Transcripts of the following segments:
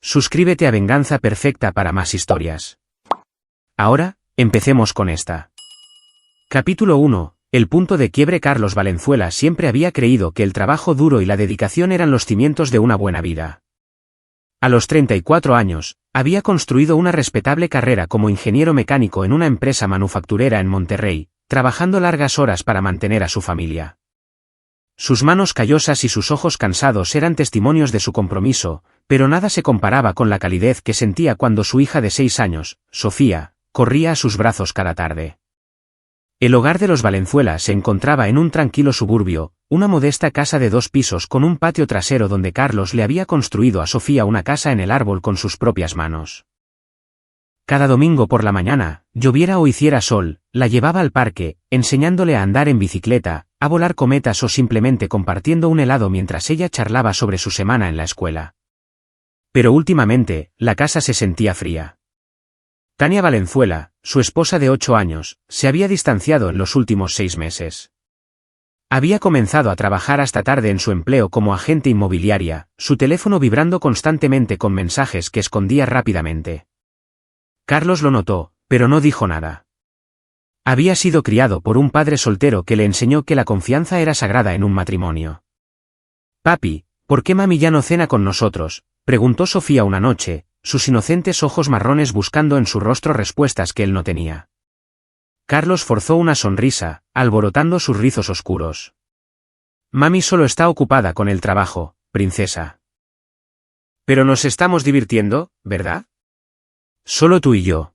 Suscríbete a Venganza Perfecta para más historias. Ahora, empecemos con esta. Capítulo 1. El punto de quiebre. Carlos Valenzuela siempre había creído que el trabajo duro y la dedicación eran los cimientos de una buena vida. A los 34 años, había construido una respetable carrera como ingeniero mecánico en una empresa manufacturera en Monterrey, trabajando largas horas para mantener a su familia. Sus manos callosas y sus ojos cansados eran testimonios de su compromiso, pero nada se comparaba con la calidez que sentía cuando su hija de 6 años, Sofía, corría a sus brazos cada tarde. El hogar de los Valenzuela se encontraba en un tranquilo suburbio, una modesta casa de 2 pisos con un patio trasero donde Carlos le había construido a Sofía una casa en el árbol con sus propias manos. Cada domingo por la mañana, lloviera o hiciera sol, la llevaba al parque, enseñándole a andar en bicicleta, a volar cometas o simplemente compartiendo un helado mientras ella charlaba sobre su semana en la escuela. Pero últimamente, la casa se sentía fría. Tania Valenzuela, su esposa de 8 años, se había distanciado en los últimos 6 meses. Había comenzado a trabajar hasta tarde en su empleo como agente inmobiliaria, su teléfono vibrando constantemente con mensajes que escondía rápidamente. Carlos lo notó, pero no dijo nada. Había sido criado por un padre soltero que le enseñó que la confianza era sagrada en un matrimonio. «Papi, ¿por qué mami ya no cena con nosotros?», preguntó Sofía una noche, sus inocentes ojos marrones buscando en su rostro respuestas que él no tenía. Carlos forzó una sonrisa, alborotando sus rizos oscuros. «Mami solo está ocupada con el trabajo, princesa». «Pero nos estamos divirtiendo, ¿verdad? Solo tú y yo».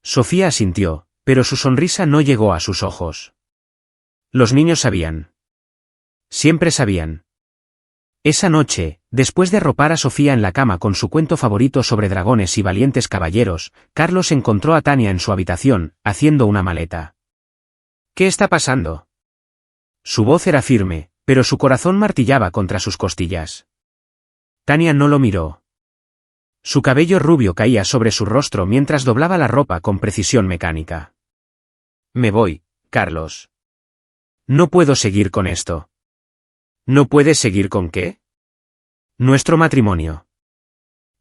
Sofía asintió, pero su sonrisa no llegó a sus ojos. Los niños sabían. Siempre sabían. Esa noche, después de arropar a Sofía en la cama con su cuento favorito sobre dragones y valientes caballeros, Carlos encontró a Tania en su habitación, haciendo una maleta. «¿Qué está pasando?». Su voz era firme, pero su corazón martillaba contra sus costillas. Tania no lo miró. Su cabello rubio caía sobre su rostro mientras doblaba la ropa con precisión mecánica. «Me voy, Carlos. No puedo seguir con esto». «¿No puedes seguir con qué?». «Nuestro matrimonio.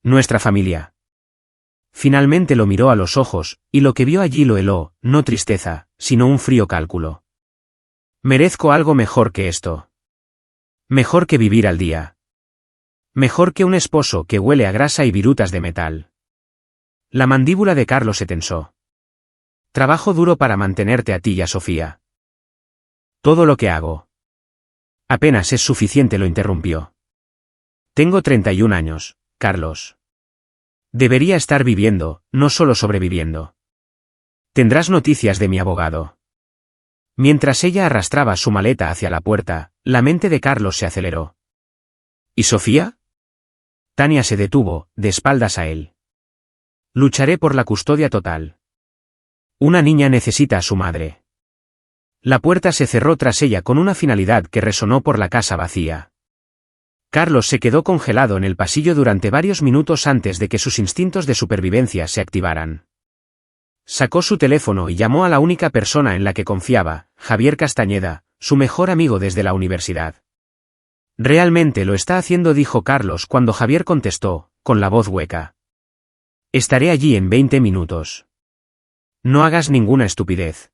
Nuestra familia». Finalmente lo miró a los ojos, y lo que vio allí lo heló, no tristeza, sino un frío cálculo. «Merezco algo mejor que esto. Mejor que vivir al día. Mejor que un esposo que huele a grasa y virutas de metal». La mandíbula de Carlos se tensó. «Trabajo duro para mantenerte a ti y a Sofía. Todo lo que hago». «Apenas es suficiente», lo interrumpió. «Tengo 31 años, Carlos. Debería estar viviendo, no solo sobreviviendo. Tendrás noticias de mi abogado». Mientras ella arrastraba su maleta hacia la puerta, la mente de Carlos se aceleró. «¿Y Sofía?». Tania se detuvo, de espaldas a él. «Lucharé por la custodia total. Una niña necesita a su madre». La puerta se cerró tras ella con una finalidad que resonó por la casa vacía. Carlos se quedó congelado en el pasillo durante varios minutos antes de que sus instintos de supervivencia se activaran. Sacó su teléfono y llamó a la única persona en la que confiaba, Javier Castañeda, su mejor amigo desde la universidad. «Realmente lo está haciendo», dijo Carlos cuando Javier contestó, con la voz hueca. «Estaré allí en 20 minutos. No hagas ninguna estupidez».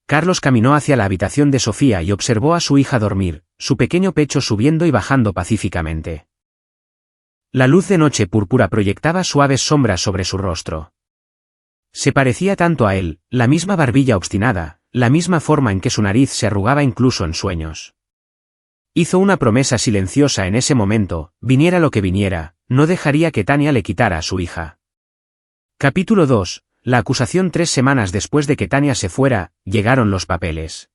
Carlos caminó hacia la habitación de Sofía y observó a su hija dormir, su pequeño pecho subiendo y bajando pacíficamente. La luz de noche púrpura proyectaba suaves sombras sobre su rostro. Se parecía tanto a él, la misma barbilla obstinada, la misma forma en que su nariz se arrugaba incluso en sueños. Hizo una promesa silenciosa en ese momento, viniera lo que viniera, no dejaría que Tania le quitara a su hija. Capítulo 2. La acusación. 3 semanas después de que Tania se fuera, llegaron los papeles.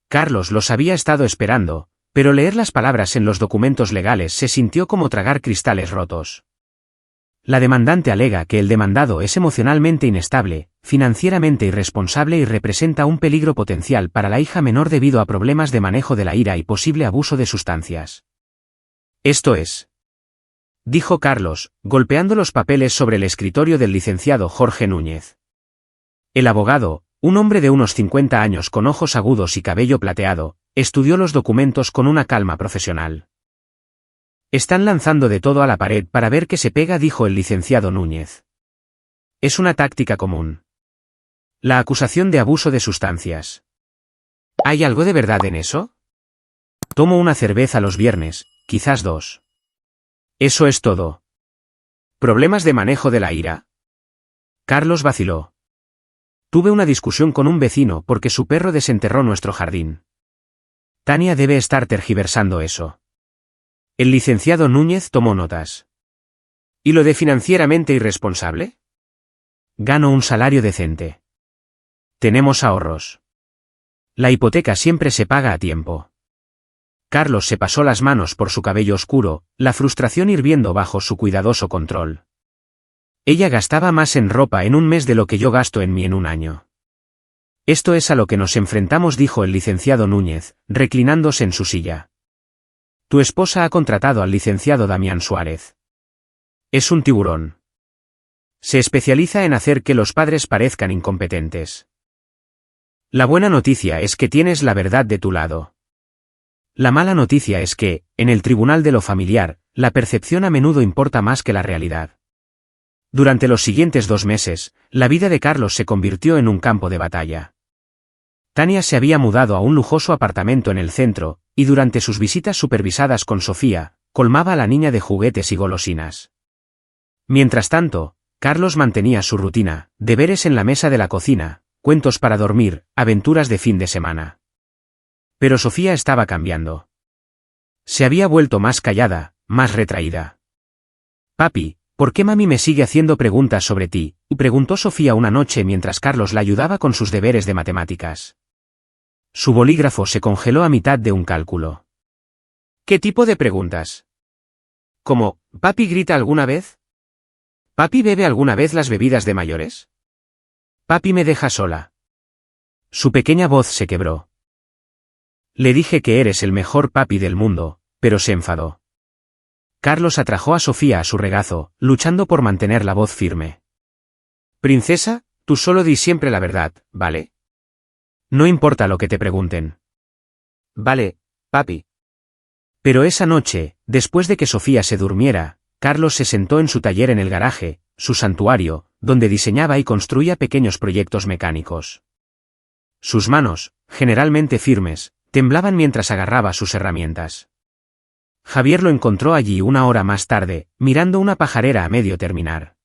Carlos los había estado esperando, pero leer las palabras en los documentos legales se sintió como tragar cristales rotos. La demandante alega que el demandado es emocionalmente inestable, financieramente irresponsable y representa un peligro potencial para la hija menor debido a problemas de manejo de la ira y posible abuso de sustancias. «Esto es», dijo Carlos, golpeando los papeles sobre el escritorio del licenciado Jorge Núñez. El abogado, un hombre de unos 50 años con ojos agudos y cabello plateado, estudió los documentos con una calma profesional. Están lanzando de todo a la pared para ver qué se pega, dijo el licenciado Núñez. Es una táctica común. La acusación de abuso de sustancias. ¿Hay algo de verdad en eso? Tomo una cerveza los viernes, quizás 2. Eso es todo. ¿Problemas de manejo de la ira? Carlos vaciló. Tuve una discusión con un vecino porque su perro desenterró nuestro jardín. Tania debe estar tergiversando eso. El licenciado Núñez tomó notas. ¿Y lo de financieramente irresponsable? Gano un salario decente. Tenemos ahorros. La hipoteca siempre se paga a tiempo. Carlos se pasó las manos por su cabello oscuro, la frustración hirviendo bajo su cuidadoso control. Ella gastaba más en ropa en un mes de lo que yo gasto en mí en un año. Esto es a lo que nos enfrentamos, dijo el licenciado Núñez, reclinándose en su silla. Tu esposa ha contratado al licenciado Damián Suárez. Es un tiburón. Se especializa en hacer que los padres parezcan incompetentes. La buena noticia es que tienes la verdad de tu lado. La mala noticia es que, en el tribunal de lo familiar, la percepción a menudo importa más que la realidad. Durante los siguientes 2 meses, la vida de Carlos se convirtió en un campo de batalla. Tania se había mudado a un lujoso apartamento en el centro, y durante sus visitas supervisadas con Sofía, colmaba a la niña de juguetes y golosinas. Mientras tanto, Carlos mantenía su rutina, deberes en la mesa de la cocina, cuentos para dormir, aventuras de fin de semana. Pero Sofía estaba cambiando. Se había vuelto más callada, más retraída. Papi, ¿por qué mami me sigue haciendo preguntas sobre ti?, preguntó Sofía una noche mientras Carlos la ayudaba con sus deberes de matemáticas. Su bolígrafo se congeló a mitad de un cálculo. ¿Qué tipo de preguntas? ¿Como, papi grita alguna vez? ¿Papi bebe alguna vez las bebidas de mayores? ¿Papi me deja sola? Su pequeña voz se quebró. Le dije que eres el mejor papi del mundo, pero se enfadó. Carlos atrajo a Sofía a su regazo, luchando por mantener la voz firme. Princesa, tú solo di siempre la verdad, ¿vale? No importa lo que te pregunten. Vale, papi. Pero esa noche, después de que Sofía se durmiera, Carlos se sentó en su taller en el garaje, su santuario, donde diseñaba y construía pequeños proyectos mecánicos. Sus manos, generalmente firmes, temblaban mientras agarraba sus herramientas. Javier lo encontró allí 1 hora más tarde, mirando una pajarera a medio terminar.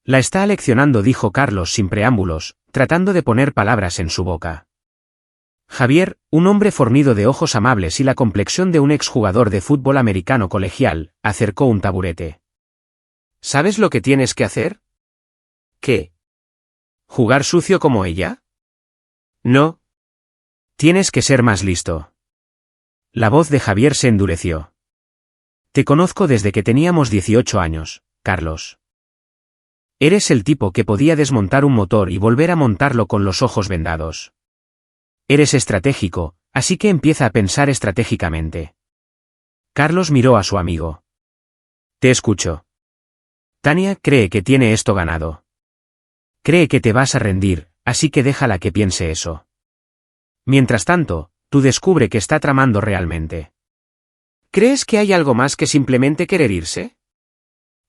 La está aleccionando, dijo Carlos sin preámbulos, tratando de poner palabras en su boca. Javier, un hombre fornido de ojos amables y la complexión de un exjugador de fútbol americano colegial, acercó un taburete. ¿Sabes lo que tienes que hacer? ¿Qué? ¿Jugar sucio como ella? No. Tienes que ser más listo. La voz de Javier se endureció. Te conozco desde que teníamos 18 años, Carlos. Eres el tipo que podía desmontar un motor y volver a montarlo con los ojos vendados. Eres estratégico, así que empieza a pensar estratégicamente. Carlos miró a su amigo. Te escucho. Tania cree que tiene esto ganado. Cree que te vas a rendir, así que déjala que piense eso. Mientras tanto, tú descubre que está tramando realmente. ¿Crees que hay algo más que simplemente querer irse?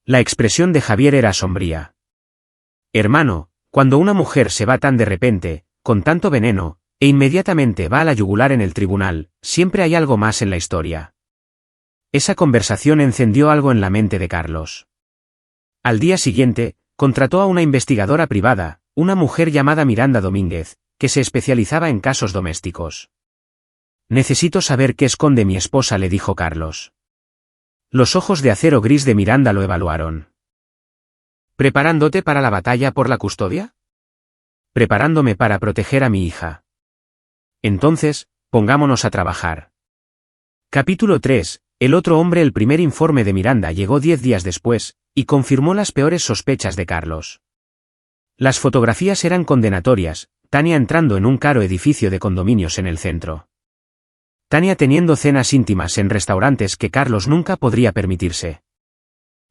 La expresión de Javier era sombría. Hermano, cuando una mujer se va tan de repente, con tanto veneno, e inmediatamente va a la yugular en el tribunal, siempre hay algo más en la historia. Esa conversación encendió algo en la mente de Carlos. Al día siguiente, contrató a una investigadora privada, una mujer llamada Miranda Domínguez, que se especializaba en casos domésticos. Necesito saber qué esconde mi esposa, le dijo Carlos. Los ojos de acero gris de Miranda lo evaluaron. ¿Preparándote para la batalla por la custodia? Preparándome para proteger a mi hija. Entonces, pongámonos a trabajar. Capítulo 3. El otro hombre. El primer informe de Miranda llegó 10 días después, y confirmó las peores sospechas de Carlos. Las fotografías eran condenatorias, Tania entrando en un caro edificio de condominios en el centro. Tania teniendo cenas íntimas en restaurantes que Carlos nunca podría permitirse.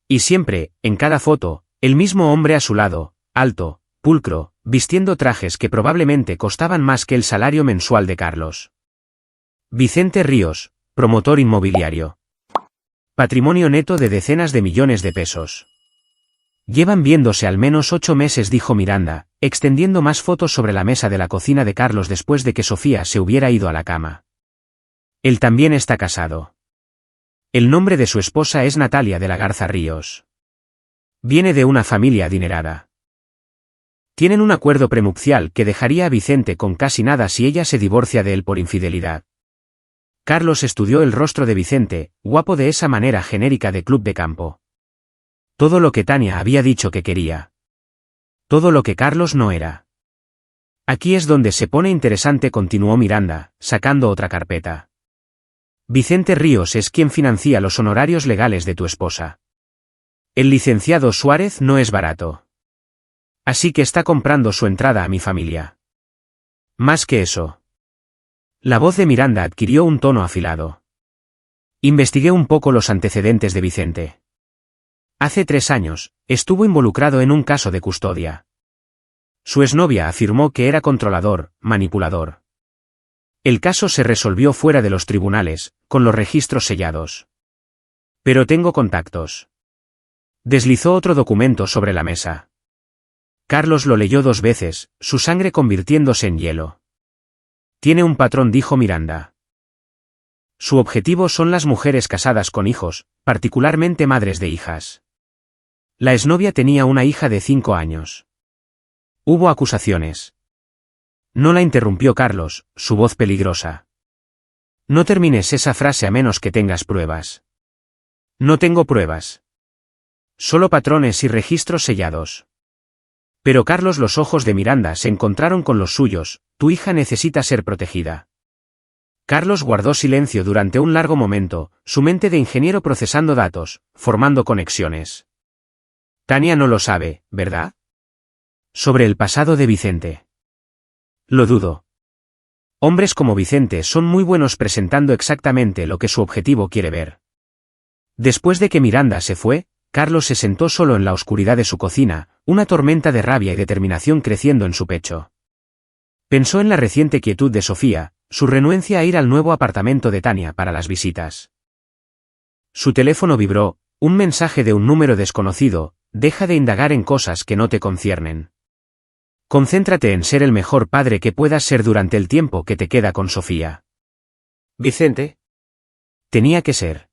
Y siempre, en cada foto, el mismo hombre a su lado, alto, pulcro, vistiendo trajes que probablemente costaban más que el salario mensual de Carlos. Vicente Ríos, promotor inmobiliario. Patrimonio neto de decenas de millones de pesos. Llevan viéndose al menos 8 meses, dijo Miranda, extendiendo más fotos sobre la mesa de la cocina de Carlos después de que Sofía se hubiera ido a la cama. Él también está casado. El nombre de su esposa es Natalia de la Garza Ríos. Viene de una familia adinerada. Tienen un acuerdo prenupcial que dejaría a Vicente con casi nada si ella se divorcia de él por infidelidad. Carlos estudió el rostro de Vicente, guapo de esa manera genérica de club de campo. Todo lo que Tania había dicho que quería. Todo lo que Carlos no era. Aquí es donde se pone interesante, continuó Miranda, sacando otra carpeta. Vicente Ríos es quien financia los honorarios legales de tu esposa. El licenciado Suárez no es barato. Así que está comprando su entrada a mi familia. Más que eso. La voz de Miranda adquirió un tono afilado. Investigué un poco los antecedentes de Vicente. Hace 3 años, estuvo involucrado en un caso de custodia. Su exnovia afirmó que era controlador, manipulador. El caso se resolvió fuera de los tribunales, con los registros sellados. Pero tengo contactos. Deslizó otro documento sobre la mesa. Carlos lo leyó 2 veces, su sangre convirtiéndose en hielo. Tiene un patrón, dijo Miranda. Su objetivo son las mujeres casadas con hijos, particularmente madres de hijas. La exnovia tenía una hija de 5 años. Hubo acusaciones. No la interrumpió Carlos, su voz peligrosa. No termines esa frase a menos que tengas pruebas. No tengo pruebas. Solo patrones y registros sellados. Pero Carlos, los ojos de Miranda se encontraron con los suyos. Tu hija necesita ser protegida. Carlos guardó silencio durante un largo momento, su mente de ingeniero procesando datos, formando conexiones. Tania no lo sabe, ¿verdad? Sobre el pasado de Vicente. Lo dudo. Hombres como Vicente son muy buenos presentando exactamente lo que su objetivo quiere ver. Después de que Miranda se fue, Carlos se sentó solo en la oscuridad de su cocina, una tormenta de rabia y determinación creciendo en su pecho. Pensó en la reciente quietud de Sofía, su renuencia a ir al nuevo apartamento de Tania para las visitas. Su teléfono vibró, un mensaje de un número desconocido: deja de indagar en cosas que no te conciernen. Concéntrate en ser el mejor padre que puedas ser durante el tiempo que te queda con Sofía. Vicente. Tenía que ser.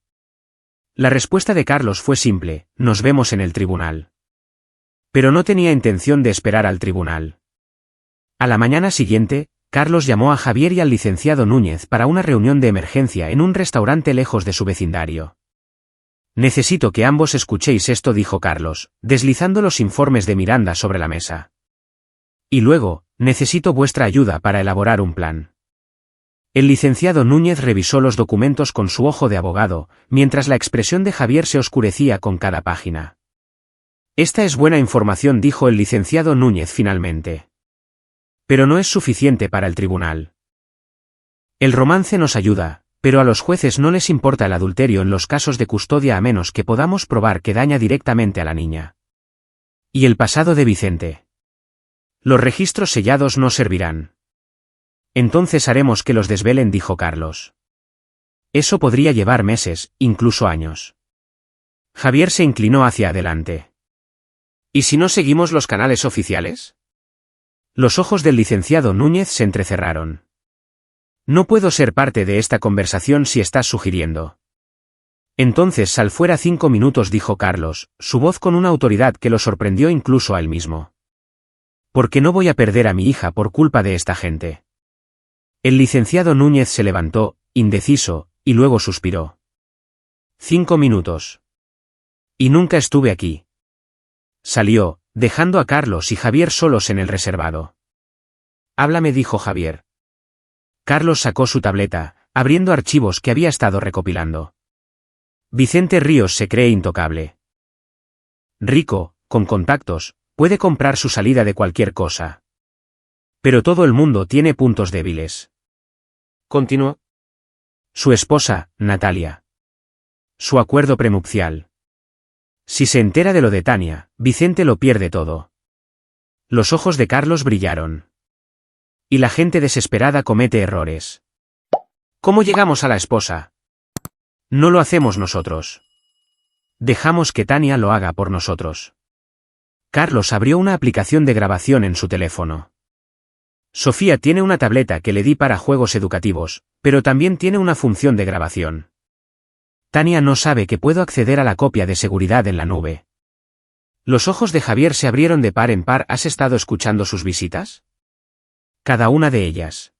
La respuesta de Carlos fue simple: nos vemos en el tribunal. Pero no tenía intención de esperar al tribunal. A la mañana siguiente, Carlos llamó a Javier y al licenciado Núñez para una reunión de emergencia en un restaurante lejos de su vecindario. Necesito que ambos escuchéis esto, dijo Carlos, deslizando los informes de Miranda sobre la mesa. Y luego, necesito vuestra ayuda para elaborar un plan. El licenciado Núñez revisó los documentos con su ojo de abogado, mientras la expresión de Javier se oscurecía con cada página. Esta es buena información, dijo el licenciado Núñez finalmente. Pero no es suficiente para el tribunal. El romance nos ayuda, pero a los jueces no les importa el adulterio en los casos de custodia a menos que podamos probar que daña directamente a la niña. ¿Y el pasado de Vicente? Los registros sellados no servirán. Entonces haremos que los desvelen, dijo Carlos. Eso podría llevar meses, incluso años. Javier se inclinó hacia adelante. ¿Y si no seguimos los canales oficiales? Los ojos del licenciado Núñez se entrecerraron. No puedo ser parte de esta conversación si estás sugiriendo. Entonces sal fuera 5 minutos, dijo Carlos, su voz con una autoridad que lo sorprendió incluso a él mismo. Porque no voy a perder a mi hija por culpa de esta gente. El licenciado Núñez se levantó, indeciso, y luego suspiró. 5 minutos. Y nunca estuve aquí. Salió, dejando a Carlos y Javier solos en el reservado. Háblame, dijo Javier. Carlos sacó su tableta, abriendo archivos que había estado recopilando. Vicente Ríos se cree intocable. Rico, con contactos, puede comprar su salida de cualquier cosa. Pero todo el mundo tiene puntos débiles. Continuó. Su esposa, Natalia. Su acuerdo prenupcial. Si se entera de lo de Tania, Vicente lo pierde todo. Los ojos de Carlos brillaron. Y la gente desesperada comete errores. ¿Cómo llegamos a la esposa? No lo hacemos nosotros. Dejamos que Tania lo haga por nosotros. Carlos abrió una aplicación de grabación en su teléfono. Sofía tiene una tableta que le di para juegos educativos, pero también tiene una función de grabación. Tania no sabe que puedo acceder a la copia de seguridad en la nube. Los ojos de Javier se abrieron de par en par. ¿Has estado escuchando sus visitas? Cada una de ellas.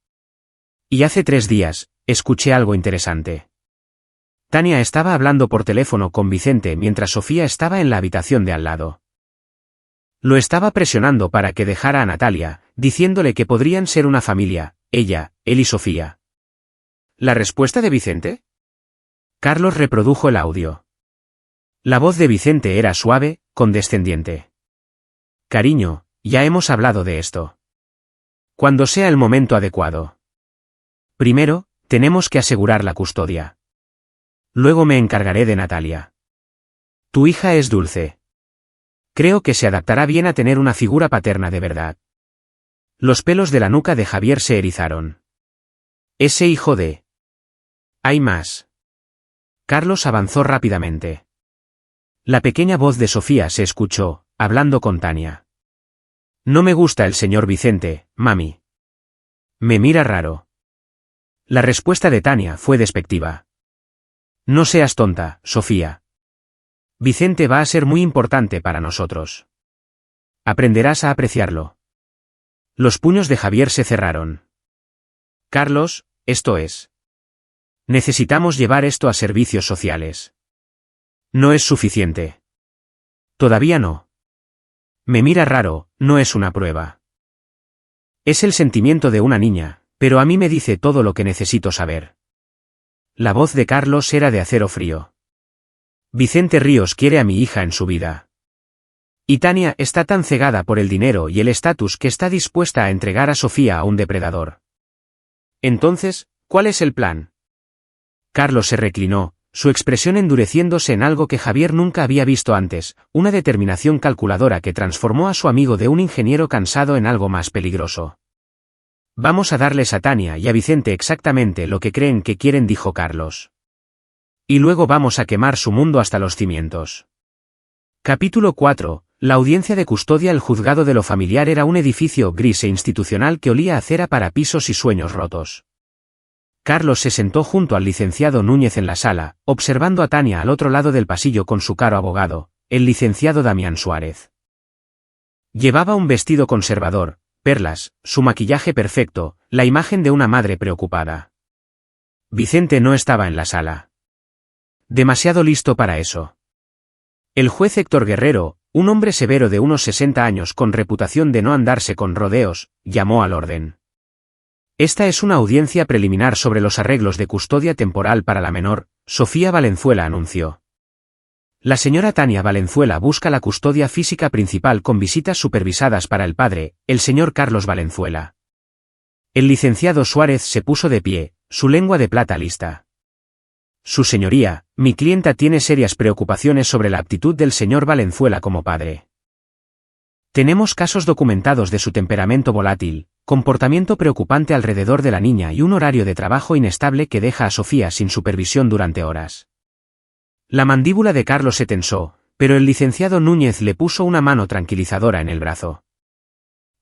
Y hace 3 días, escuché algo interesante. Tania estaba hablando por teléfono con Vicente mientras Sofía estaba en la habitación de al lado. Lo estaba presionando para que dejara a Natalia, diciéndole que podrían ser una familia, ella, él y Sofía. ¿La respuesta de Vicente? Carlos reprodujo el audio. La voz de Vicente era suave, condescendiente. Cariño, ya hemos hablado de esto. Cuando sea el momento adecuado. Primero, tenemos que asegurar la custodia. Luego me encargaré de Natalia. Tu hija es dulce. Creo que se adaptará bien a tener una figura paterna de verdad. Los pelos de la nuca de Javier se erizaron. Ese hijo de... Hay más. Carlos avanzó rápidamente. La pequeña voz de Sofía se escuchó, hablando con Tania. No me gusta el señor Vicente, mami. Me mira raro. La respuesta de Tania fue despectiva. No seas tonta, Sofía. Vicente va a ser muy importante para nosotros. Aprenderás a apreciarlo. Los puños de Javier se cerraron. Carlos, esto es. Necesitamos llevar esto a servicios sociales. No es suficiente. Todavía no. Me mira raro, no es una prueba. Es el sentimiento de una niña, pero a mí me dice todo lo que necesito saber. La voz de Carlos era de acero frío. Vicente Ríos quiere a mi hija en su vida. Y Tania está tan cegada por el dinero y el estatus que está dispuesta a entregar a Sofía a un depredador. Entonces, ¿cuál es el plan? Carlos se reclinó, su expresión endureciéndose en algo que Javier nunca había visto antes, una determinación calculadora que transformó a su amigo de un ingeniero cansado en algo más peligroso. Vamos a darles a Tania y a Vicente exactamente lo que creen que quieren, dijo Carlos. Y luego vamos a quemar su mundo hasta los cimientos. Capítulo 4. La audiencia de custodia. El juzgado de lo familiar era un edificio gris e institucional que olía a cera para pisos y sueños rotos. Carlos se sentó junto al licenciado Núñez en la sala, observando a Tania al otro lado del pasillo con su caro abogado, el licenciado Damián Suárez. Llevaba un vestido conservador, perlas, su maquillaje perfecto, la imagen de una madre preocupada. Vicente no estaba en la sala. Demasiado listo para eso. El juez Héctor Guerrero, un hombre severo de unos 60 años con reputación de no andarse con rodeos, llamó al orden. Esta es una audiencia preliminar sobre los arreglos de custodia temporal para la menor, Sofía Valenzuela anunció. La señora Tania Valenzuela busca la custodia física principal con visitas supervisadas para el padre, el señor Carlos Valenzuela. El licenciado Suárez se puso de pie, su lengua de plata lista. Su señoría, mi clienta tiene serias preocupaciones sobre la aptitud del señor Valenzuela como padre. Tenemos casos documentados de su temperamento volátil, comportamiento preocupante alrededor de la niña y un horario de trabajo inestable que deja a Sofía sin supervisión durante horas. La mandíbula de Carlos se tensó, pero el licenciado Núñez le puso una mano tranquilizadora en el brazo.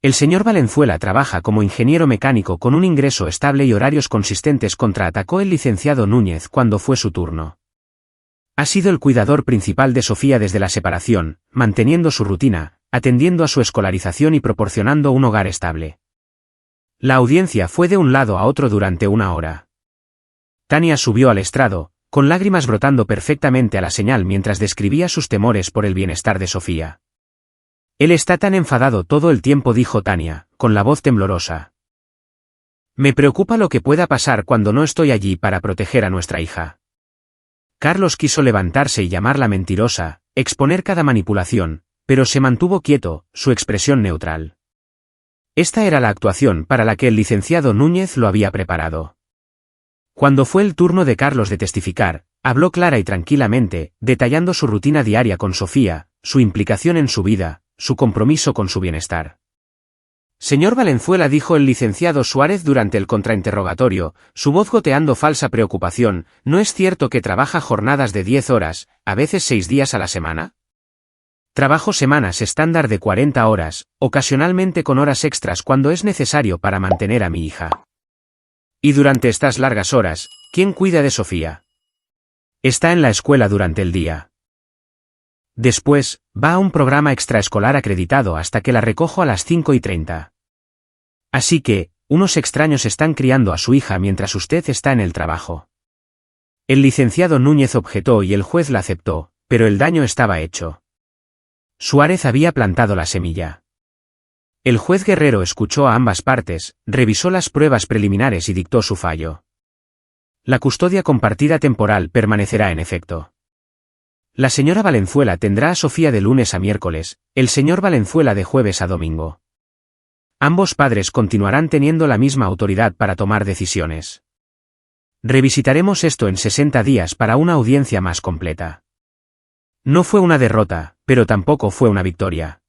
El señor Valenzuela trabaja como ingeniero mecánico con un ingreso estable y horarios consistentes, contraatacó el licenciado Núñez cuando fue su turno. Ha sido el cuidador principal de Sofía desde la separación, manteniendo su rutina, atendiendo a su escolarización y proporcionando un hogar estable. La audiencia fue de un lado a otro durante 1 hora. Tania subió al estrado, con lágrimas brotando perfectamente a la señal mientras describía sus temores por el bienestar de Sofía. Él está tan enfadado todo el tiempo, dijo Tania, con la voz temblorosa. Me preocupa lo que pueda pasar cuando no estoy allí para proteger a nuestra hija. Carlos quiso levantarse y llamarla mentirosa, exponer cada manipulación, pero se mantuvo quieto, su expresión neutral. Esta era la actuación para la que el licenciado Núñez lo había preparado. Cuando fue el turno de Carlos de testificar, habló clara y tranquilamente, detallando su rutina diaria con Sofía, su implicación en su vida, su compromiso con su bienestar. Señor Valenzuela, dijo el licenciado Suárez durante el contrainterrogatorio, su voz goteando falsa preocupación, ¿no es cierto que trabaja jornadas de 10 horas, a veces 6 días a la semana? Trabajo semanas estándar de 40 horas, ocasionalmente con horas extras cuando es necesario para mantener a mi hija. Y durante estas largas horas, ¿quién cuida de Sofía? Está en la escuela durante el día. Después, va a un programa extraescolar acreditado hasta que la recojo a las 5:30. Así que, unos extraños están criando a su hija mientras usted está en el trabajo. El licenciado Núñez objetó y el juez la aceptó, pero el daño estaba hecho. Suárez había plantado la semilla. El juez Guerrero escuchó a ambas partes, revisó las pruebas preliminares y dictó su fallo. La custodia compartida temporal permanecerá en efecto. La señora Valenzuela tendrá a Sofía de lunes a miércoles, el señor Valenzuela de jueves a domingo. Ambos padres continuarán teniendo la misma autoridad para tomar decisiones. Revisitaremos esto en 60 días para una audiencia más completa. No fue una derrota, pero tampoco fue una victoria.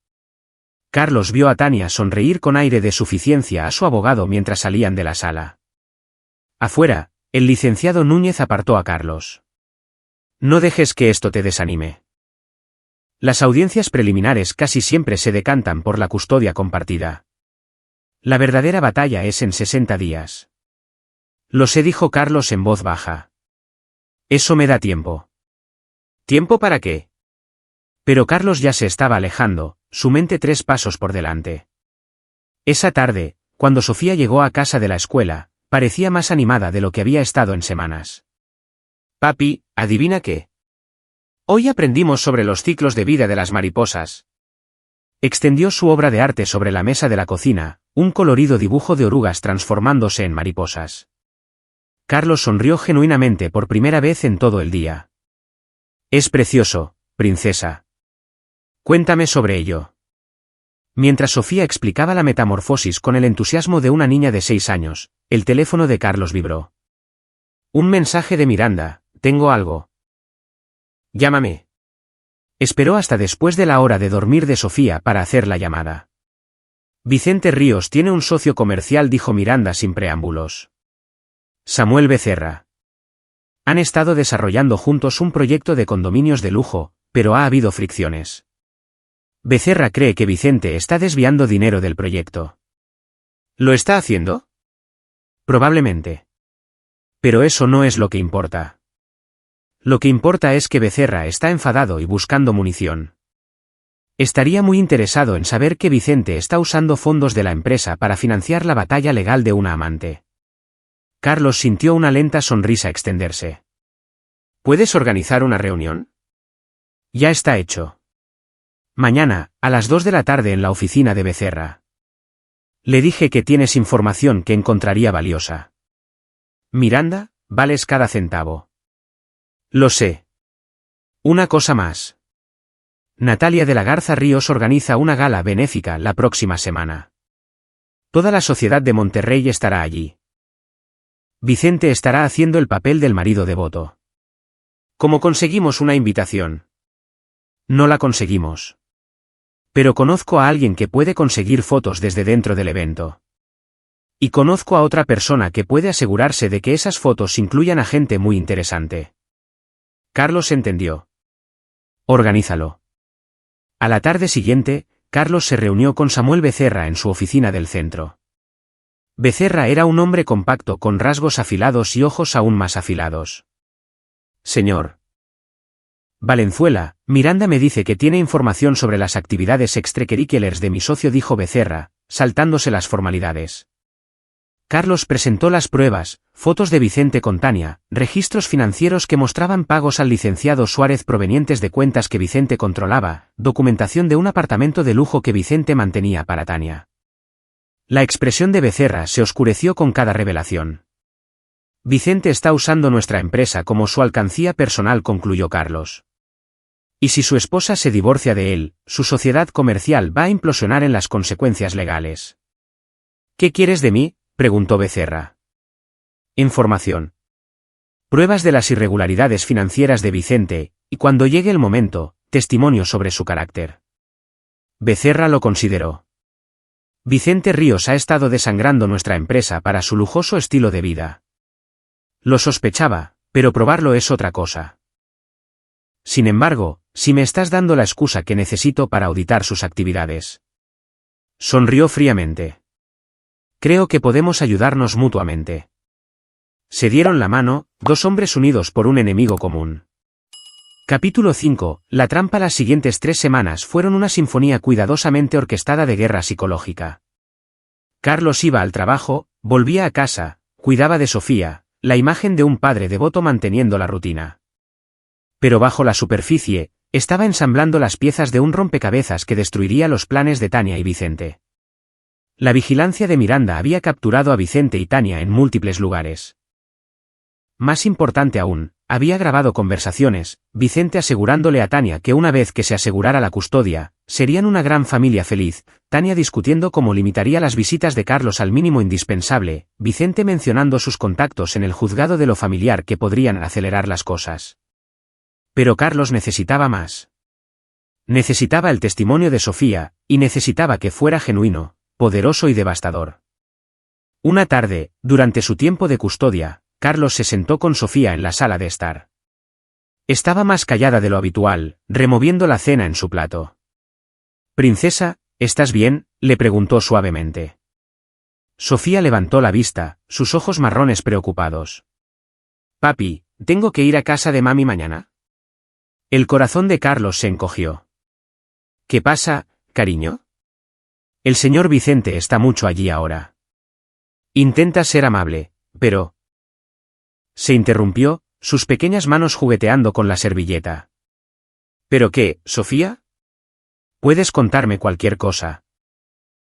Carlos vio a Tania sonreír con aire de suficiencia a su abogado mientras salían de la sala. Afuera, el licenciado Núñez apartó a Carlos. No dejes que esto te desanime. Las audiencias preliminares casi siempre se decantan por la custodia compartida. La verdadera batalla es en 60 días. Lo sé, dijo Carlos en voz baja. Eso me da tiempo. ¿Tiempo para qué? Pero Carlos ya se estaba alejando, su mente 3 pasos por delante. Esa tarde, cuando Sofía llegó a casa de la escuela, parecía más animada de lo que había estado en semanas. Papi, ¿adivina qué? Hoy aprendimos sobre los ciclos de vida de las mariposas. Extendió su obra de arte sobre la mesa de la cocina, un colorido dibujo de orugas transformándose en mariposas. Carlos sonrió genuinamente por primera vez en todo el día. Es precioso, princesa. Cuéntame sobre ello. Mientras Sofía explicaba la metamorfosis con el entusiasmo de una niña de 6 años, el teléfono de Carlos vibró. Un mensaje de Miranda, tengo algo. Llámame. Esperó hasta después de la hora de dormir de Sofía para hacer la llamada. Vicente Ríos tiene un socio comercial, dijo Miranda sin preámbulos. Samuel Becerra. Han estado desarrollando juntos un proyecto de condominios de lujo, pero ha habido fricciones. Becerra cree que Vicente está desviando dinero del proyecto. ¿Lo está haciendo? Probablemente. Pero eso no es lo que importa. Lo que importa es que Becerra está enfadado y buscando munición. Estaría muy interesado en saber que Vicente está usando fondos de la empresa para financiar la batalla legal de una amante. Carlos sintió una lenta sonrisa extenderse. ¿Puedes organizar una reunión? Ya está hecho. Mañana, a las 2 de la tarde en la oficina de Becerra. Le dije que tienes información que encontraría valiosa. Miranda, vales cada centavo. Lo sé. Una cosa más. Natalia de la Garza Ríos organiza una gala benéfica la próxima semana. Toda la sociedad de Monterrey estará allí. Vicente estará haciendo el papel del marido devoto. ¿Cómo conseguimos una invitación? No la conseguimos. Pero conozco a alguien que puede conseguir fotos desde dentro del evento. Y conozco a otra persona que puede asegurarse de que esas fotos incluyan a gente muy interesante. Carlos entendió. Organízalo. A la tarde siguiente, Carlos se reunió con Samuel Becerra en su oficina del centro. Becerra era un hombre compacto con rasgos afilados y ojos aún más afilados. Señor Valenzuela, Miranda me dice que tiene información sobre las actividades extracurriculares de mi socio, dijo Becerra, saltándose las formalidades. Carlos presentó las pruebas, fotos de Vicente con Tania, registros financieros que mostraban pagos al licenciado Suárez provenientes de cuentas que Vicente controlaba, documentación de un apartamento de lujo que Vicente mantenía para Tania. La expresión de Becerra se oscureció con cada revelación. Vicente está usando nuestra empresa como su alcancía personal, concluyó Carlos. Y si su esposa se divorcia de él, su sociedad comercial va a implosionar en las consecuencias legales. ¿Qué quieres de mí?, preguntó Becerra. Información. Pruebas de las irregularidades financieras de Vicente, y cuando llegue el momento, testimonio sobre su carácter. Becerra lo consideró. Vicente Ríos ha estado desangrando nuestra empresa para su lujoso estilo de vida. Lo sospechaba, pero probarlo es otra cosa. Sin embargo, si me estás dando la excusa que necesito para auditar sus actividades. Sonrió fríamente. Creo que podemos ayudarnos mutuamente. Se dieron la mano, dos hombres unidos por un enemigo común. Capítulo 5. La trampa. Las siguientes 3 semanas fueron una sinfonía cuidadosamente orquestada de guerra psicológica. Carlos iba al trabajo, volvía a casa, cuidaba de Sofía, la imagen de un padre devoto manteniendo la rutina. Pero bajo la superficie, estaba ensamblando las piezas de un rompecabezas que destruiría los planes de Tania y Vicente. La vigilancia de Miranda había capturado a Vicente y Tania en múltiples lugares. Más importante aún, había grabado conversaciones, Vicente asegurándole a Tania que una vez que se asegurara la custodia, serían una gran familia feliz, Tania discutiendo cómo limitaría las visitas de Carlos al mínimo indispensable, Vicente mencionando sus contactos en el juzgado de lo familiar que podrían acelerar las cosas. Pero Carlos necesitaba más. Necesitaba el testimonio de Sofía, y necesitaba que fuera genuino, poderoso y devastador. Una tarde, durante su tiempo de custodia, Carlos se sentó con Sofía en la sala de estar. Estaba más callada de lo habitual, removiendo la cena en su plato. «Princesa, ¿estás bien?», le preguntó suavemente. Sofía levantó la vista, sus ojos marrones preocupados. «Papi, ¿tengo que ir a casa de mami mañana?». El corazón de Carlos se encogió. «¿Qué pasa, cariño?». «El señor Vicente está mucho allí ahora». «Intenta ser amable, pero…». Se interrumpió, sus pequeñas manos jugueteando con la servilleta. «¿Pero qué, Sofía?». «Puedes contarme cualquier cosa.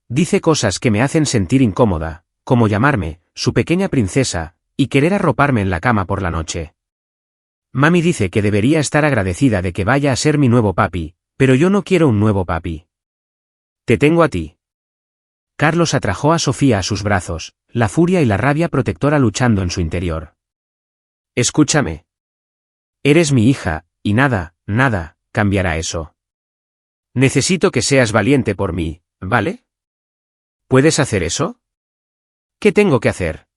Dice cosas que me hacen sentir incómoda, como llamarme, su pequeña princesa, y querer arroparme en la cama por la noche. Mami dice que debería estar agradecida de que vaya a ser mi nuevo papi, pero yo no quiero un nuevo papi. Te tengo a ti». Carlos atrajo a Sofía a sus brazos, la furia y la rabia protectora luchando en su interior. «Escúchame. Eres mi hija, y nada, cambiará eso. Necesito que seas valiente por mí, ¿vale? ¿Puedes hacer eso?». «¿Qué tengo que hacer?».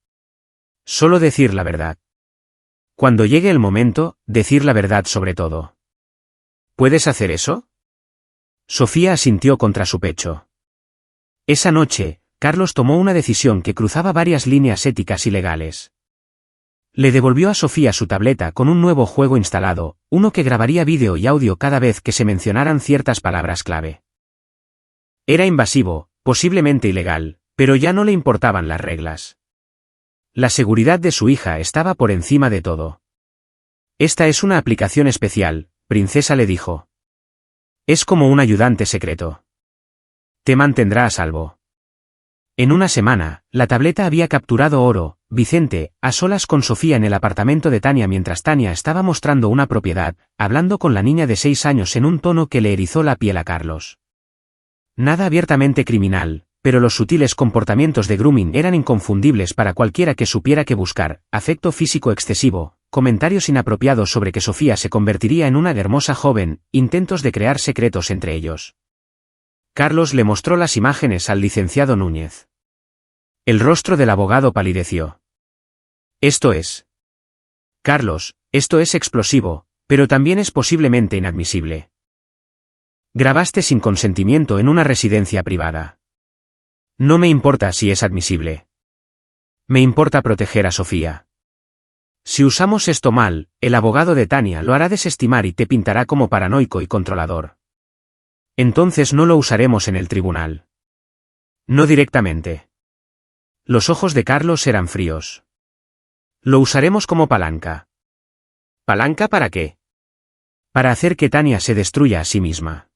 «Solo decir la verdad. Cuando llegue el momento, decir la verdad sobre todo». «¿Puedes hacer eso?». Sofía asintió contra su pecho. Esa noche, Carlos tomó una decisión que cruzaba varias líneas éticas y legales. Le devolvió a Sofía su tableta con un nuevo juego instalado, uno que grabaría vídeo y audio cada vez que se mencionaran ciertas palabras clave. Era invasivo, posiblemente ilegal, pero ya no le importaban las reglas. La seguridad de su hija estaba por encima de todo. «Esta es una aplicación especial», princesa le dijo. «Es como un ayudante secreto. Te mantendrá a salvo». En una semana, la tableta había capturado oro, Vicente, a solas con Sofía en el apartamento de Tania mientras Tania estaba mostrando una propiedad, hablando con la niña de 6 años en un tono que le erizó la piel a Carlos. Nada abiertamente criminal, pero los sutiles comportamientos de grooming eran inconfundibles para cualquiera que supiera qué buscar, afecto físico excesivo, comentarios inapropiados sobre que Sofía se convertiría en una hermosa joven, intentos de crear secretos entre ellos. Carlos le mostró las imágenes al licenciado Núñez. El rostro del abogado palideció. «Esto es. Carlos, esto es explosivo, pero también es posiblemente inadmisible. Grabaste sin consentimiento en una residencia privada. No me importa si es admisible. Me importa proteger a Sofía. Si usamos esto mal, el abogado de Tania lo hará desestimar y te pintará como paranoico y controlador. Entonces no lo usaremos en el tribunal. No directamente». Los ojos de Carlos eran fríos. «Lo usaremos como palanca». «¿Palanca para qué?». «Para hacer que Tania se destruya a sí misma».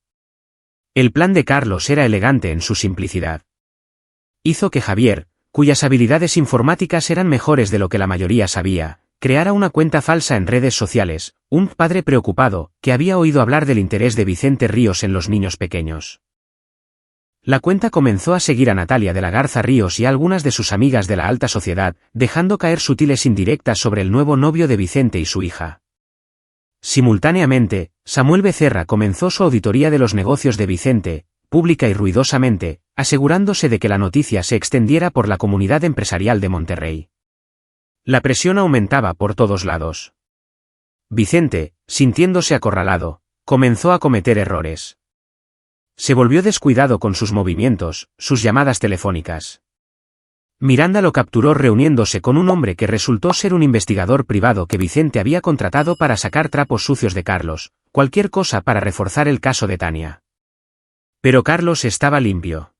El plan de Carlos era elegante en su simplicidad. Hizo que Javier, cuyas habilidades informáticas eran mejores de lo que la mayoría sabía, creara una cuenta falsa en redes sociales, un padre preocupado, que había oído hablar del interés de Vicente Ríos en los niños pequeños. La cuenta comenzó a seguir a Natalia de la Garza Ríos y a algunas de sus amigas de la alta sociedad, dejando caer sutiles indirectas sobre el nuevo novio de Vicente y su hija. Simultáneamente, Samuel Becerra comenzó su auditoría de los negocios de Vicente, pública y ruidosamente, asegurándose de que la noticia se extendiera por la comunidad empresarial de Monterrey. La presión aumentaba por todos lados. Vicente, sintiéndose acorralado, comenzó a cometer errores. Se volvió descuidado con sus movimientos, sus llamadas telefónicas. Miranda lo capturó reuniéndose con un hombre que resultó ser un investigador privado que Vicente había contratado para sacar trapos sucios de Carlos, cualquier cosa para reforzar el caso de Tania. Pero Carlos estaba limpio.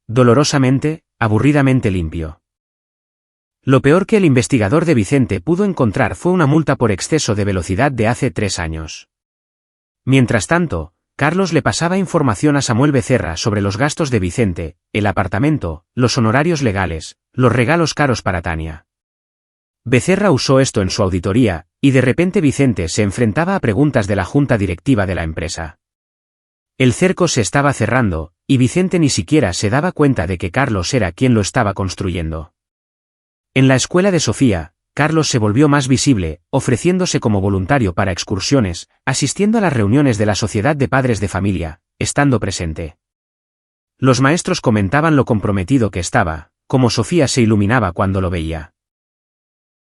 Dolorosamente, aburridamente limpio. Lo peor que el investigador de Vicente pudo encontrar fue una multa por exceso de velocidad de hace 3 años. Mientras tanto, Carlos le pasaba información a Samuel Becerra sobre los gastos de Vicente, el apartamento, los honorarios legales, los regalos caros para Tania. Becerra usó esto en su auditoría, y de repente Vicente se enfrentaba a preguntas de la junta directiva de la empresa. El cerco se estaba cerrando, y Vicente ni siquiera se daba cuenta de que Carlos era quien lo estaba construyendo. En la escuela de Sofía, Carlos se volvió más visible, ofreciéndose como voluntario para excursiones, asistiendo a las reuniones de la Sociedad de Padres de Familia, estando presente. Los maestros comentaban lo comprometido que estaba, como Sofía se iluminaba cuando lo veía.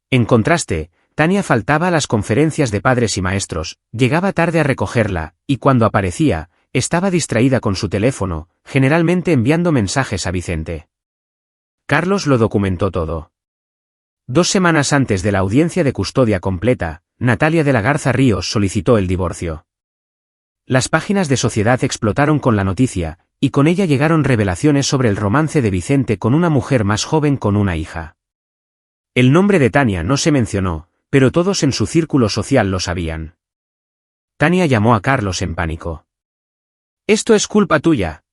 En contraste, Tania faltaba a las conferencias de padres y maestros, llegaba tarde a recogerla, y cuando aparecía, estaba distraída con su teléfono, generalmente enviando mensajes a Vicente. Carlos lo documentó todo. 2 semanas antes de la audiencia de custodia completa, Natalia de la Garza Ríos solicitó el divorcio. Las páginas de Sociedad explotaron con la noticia, y con ella llegaron revelaciones sobre el romance de Vicente con una mujer más joven con una hija. El nombre de Tania no se mencionó, pero todos en su círculo social lo sabían. Tania llamó a Carlos en pánico. «Esto es culpa tuya».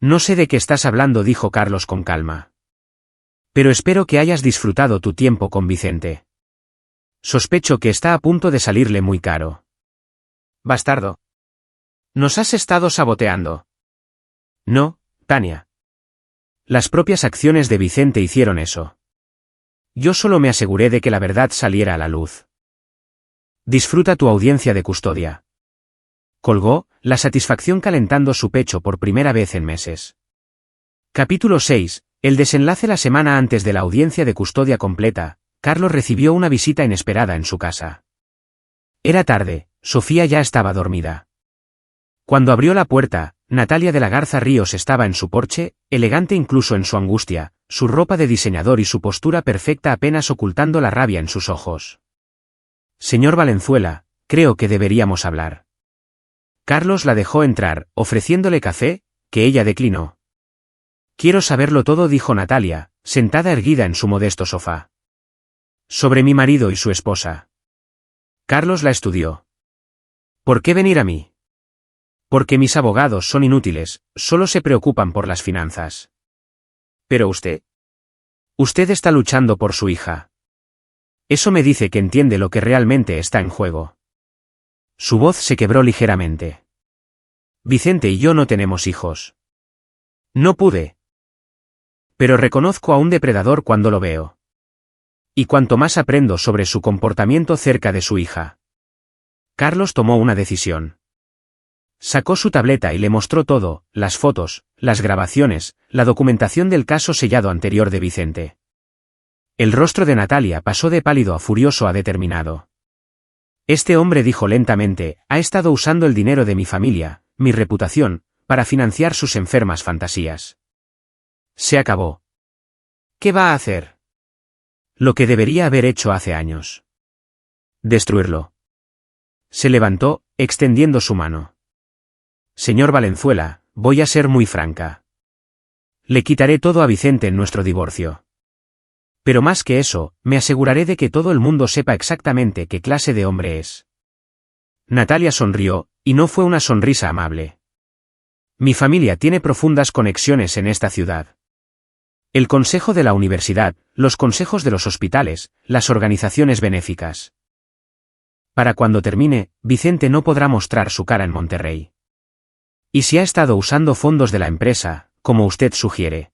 «No sé de qué estás hablando», dijo Carlos con calma. «Pero espero que hayas disfrutado tu tiempo con Vicente. Sospecho que está a punto de salirle muy caro». «Bastardo. Nos has estado saboteando». «No, Tania. Las propias acciones de Vicente hicieron eso. Yo solo me aseguré de que la verdad saliera a la luz». «Disfruta tu audiencia de custodia». Colgó, la satisfacción calentando su pecho por primera vez en meses. Capítulo 6. El desenlace. La semana antes de la audiencia de custodia completa, Carlos recibió una visita inesperada en su casa. Era tarde, Sofía ya estaba dormida. Cuando abrió la puerta, Natalia de la Garza Ríos estaba en su porche, elegante incluso en su angustia, su ropa de diseñador y su postura perfecta apenas ocultando la rabia en sus ojos. «Señor Valenzuela, creo que deberíamos hablar». Carlos la dejó entrar, ofreciéndole café, que ella declinó. «Quiero saberlo todo», dijo Natalia, sentada erguida en su modesto sofá. «Sobre mi marido y su esposa». Carlos la estudió. «¿Por qué venir a mí?» «Porque mis abogados son inútiles, solo se preocupan por las finanzas». «Pero usted. Usted está luchando por su hija. Eso me dice que entiende lo que realmente está en juego». Su voz se quebró ligeramente. «Vicente y yo no tenemos hijos. No pude. Pero reconozco a un depredador cuando lo veo. Y cuanto más aprendo sobre su comportamiento cerca de su hija». Carlos tomó una decisión. Sacó su tableta y le mostró todo, las fotos, las grabaciones, la documentación del caso sellado anterior de Vicente. El rostro de Natalia pasó de pálido a furioso a determinado. «Este hombre», dijo lentamente, «ha estado usando el dinero de mi familia, mi reputación, para financiar sus enfermas fantasías. Se acabó. ¿Qué va a hacer? Lo que debería haber hecho hace años. Destruirlo». Se levantó, extendiendo su mano. «Señor Valenzuela, voy a ser muy franca. Le quitaré todo a Vicente en nuestro divorcio. Pero más que eso, me aseguraré de que todo el mundo sepa exactamente qué clase de hombre es». Natalia sonrió, y no fue una sonrisa amable. «Mi familia tiene profundas conexiones en esta ciudad. El consejo de la universidad, los consejos de los hospitales, las organizaciones benéficas. Para cuando termine, Vicente no podrá mostrar su cara en Monterrey. Y si ha estado usando fondos de la empresa, como usted sugiere.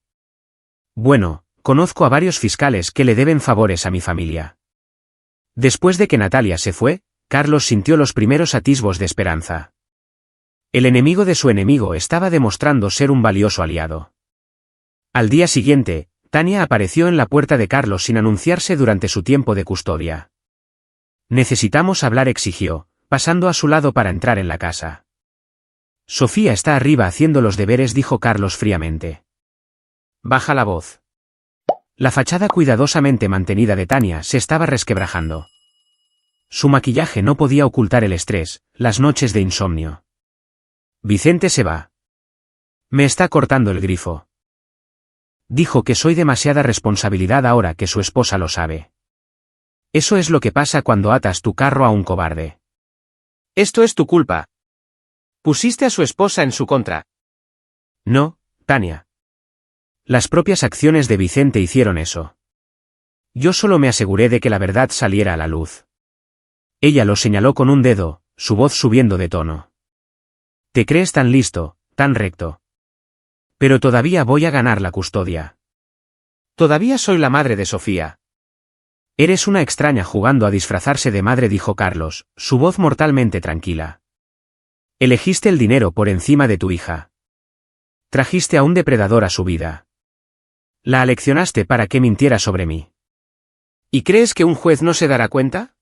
Bueno, conozco a varios fiscales que le deben favores a mi familia». Después de que Natalia se fue, Carlos sintió los primeros atisbos de esperanza. El enemigo de su enemigo estaba demostrando ser un valioso aliado. Al día siguiente, Tania apareció en la puerta de Carlos sin anunciarse durante su tiempo de custodia. Necesitamos hablar, exigió, pasando a su lado para entrar en la casa. Sofía está arriba haciendo los deberes, dijo Carlos fríamente. Baja la voz. La fachada cuidadosamente mantenida de Tania se estaba resquebrajando. Su maquillaje no podía ocultar el estrés, las noches de insomnio. Vicente se va. Me está cortando el grifo. Dijo que soy demasiada responsabilidad ahora que su esposa lo sabe. Eso es lo que pasa cuando atas tu carro a un cobarde. Esto es tu culpa. Pusiste a su esposa en su contra. No, Tania. Las propias acciones de Vicente hicieron eso. Yo solo me aseguré de que la verdad saliera a la luz. Ella lo señaló con un dedo, su voz subiendo de tono. Te crees tan listo, tan recto. Pero todavía voy a ganar la custodia. Todavía soy la madre de Sofía. Eres una extraña jugando a disfrazarse de madre, dijo Carlos, su voz mortalmente tranquila. Elegiste el dinero por encima de tu hija. Trajiste a un depredador a su vida. La aleccionaste para que mintiera sobre mí. ¿Y crees que un juez no se dará cuenta?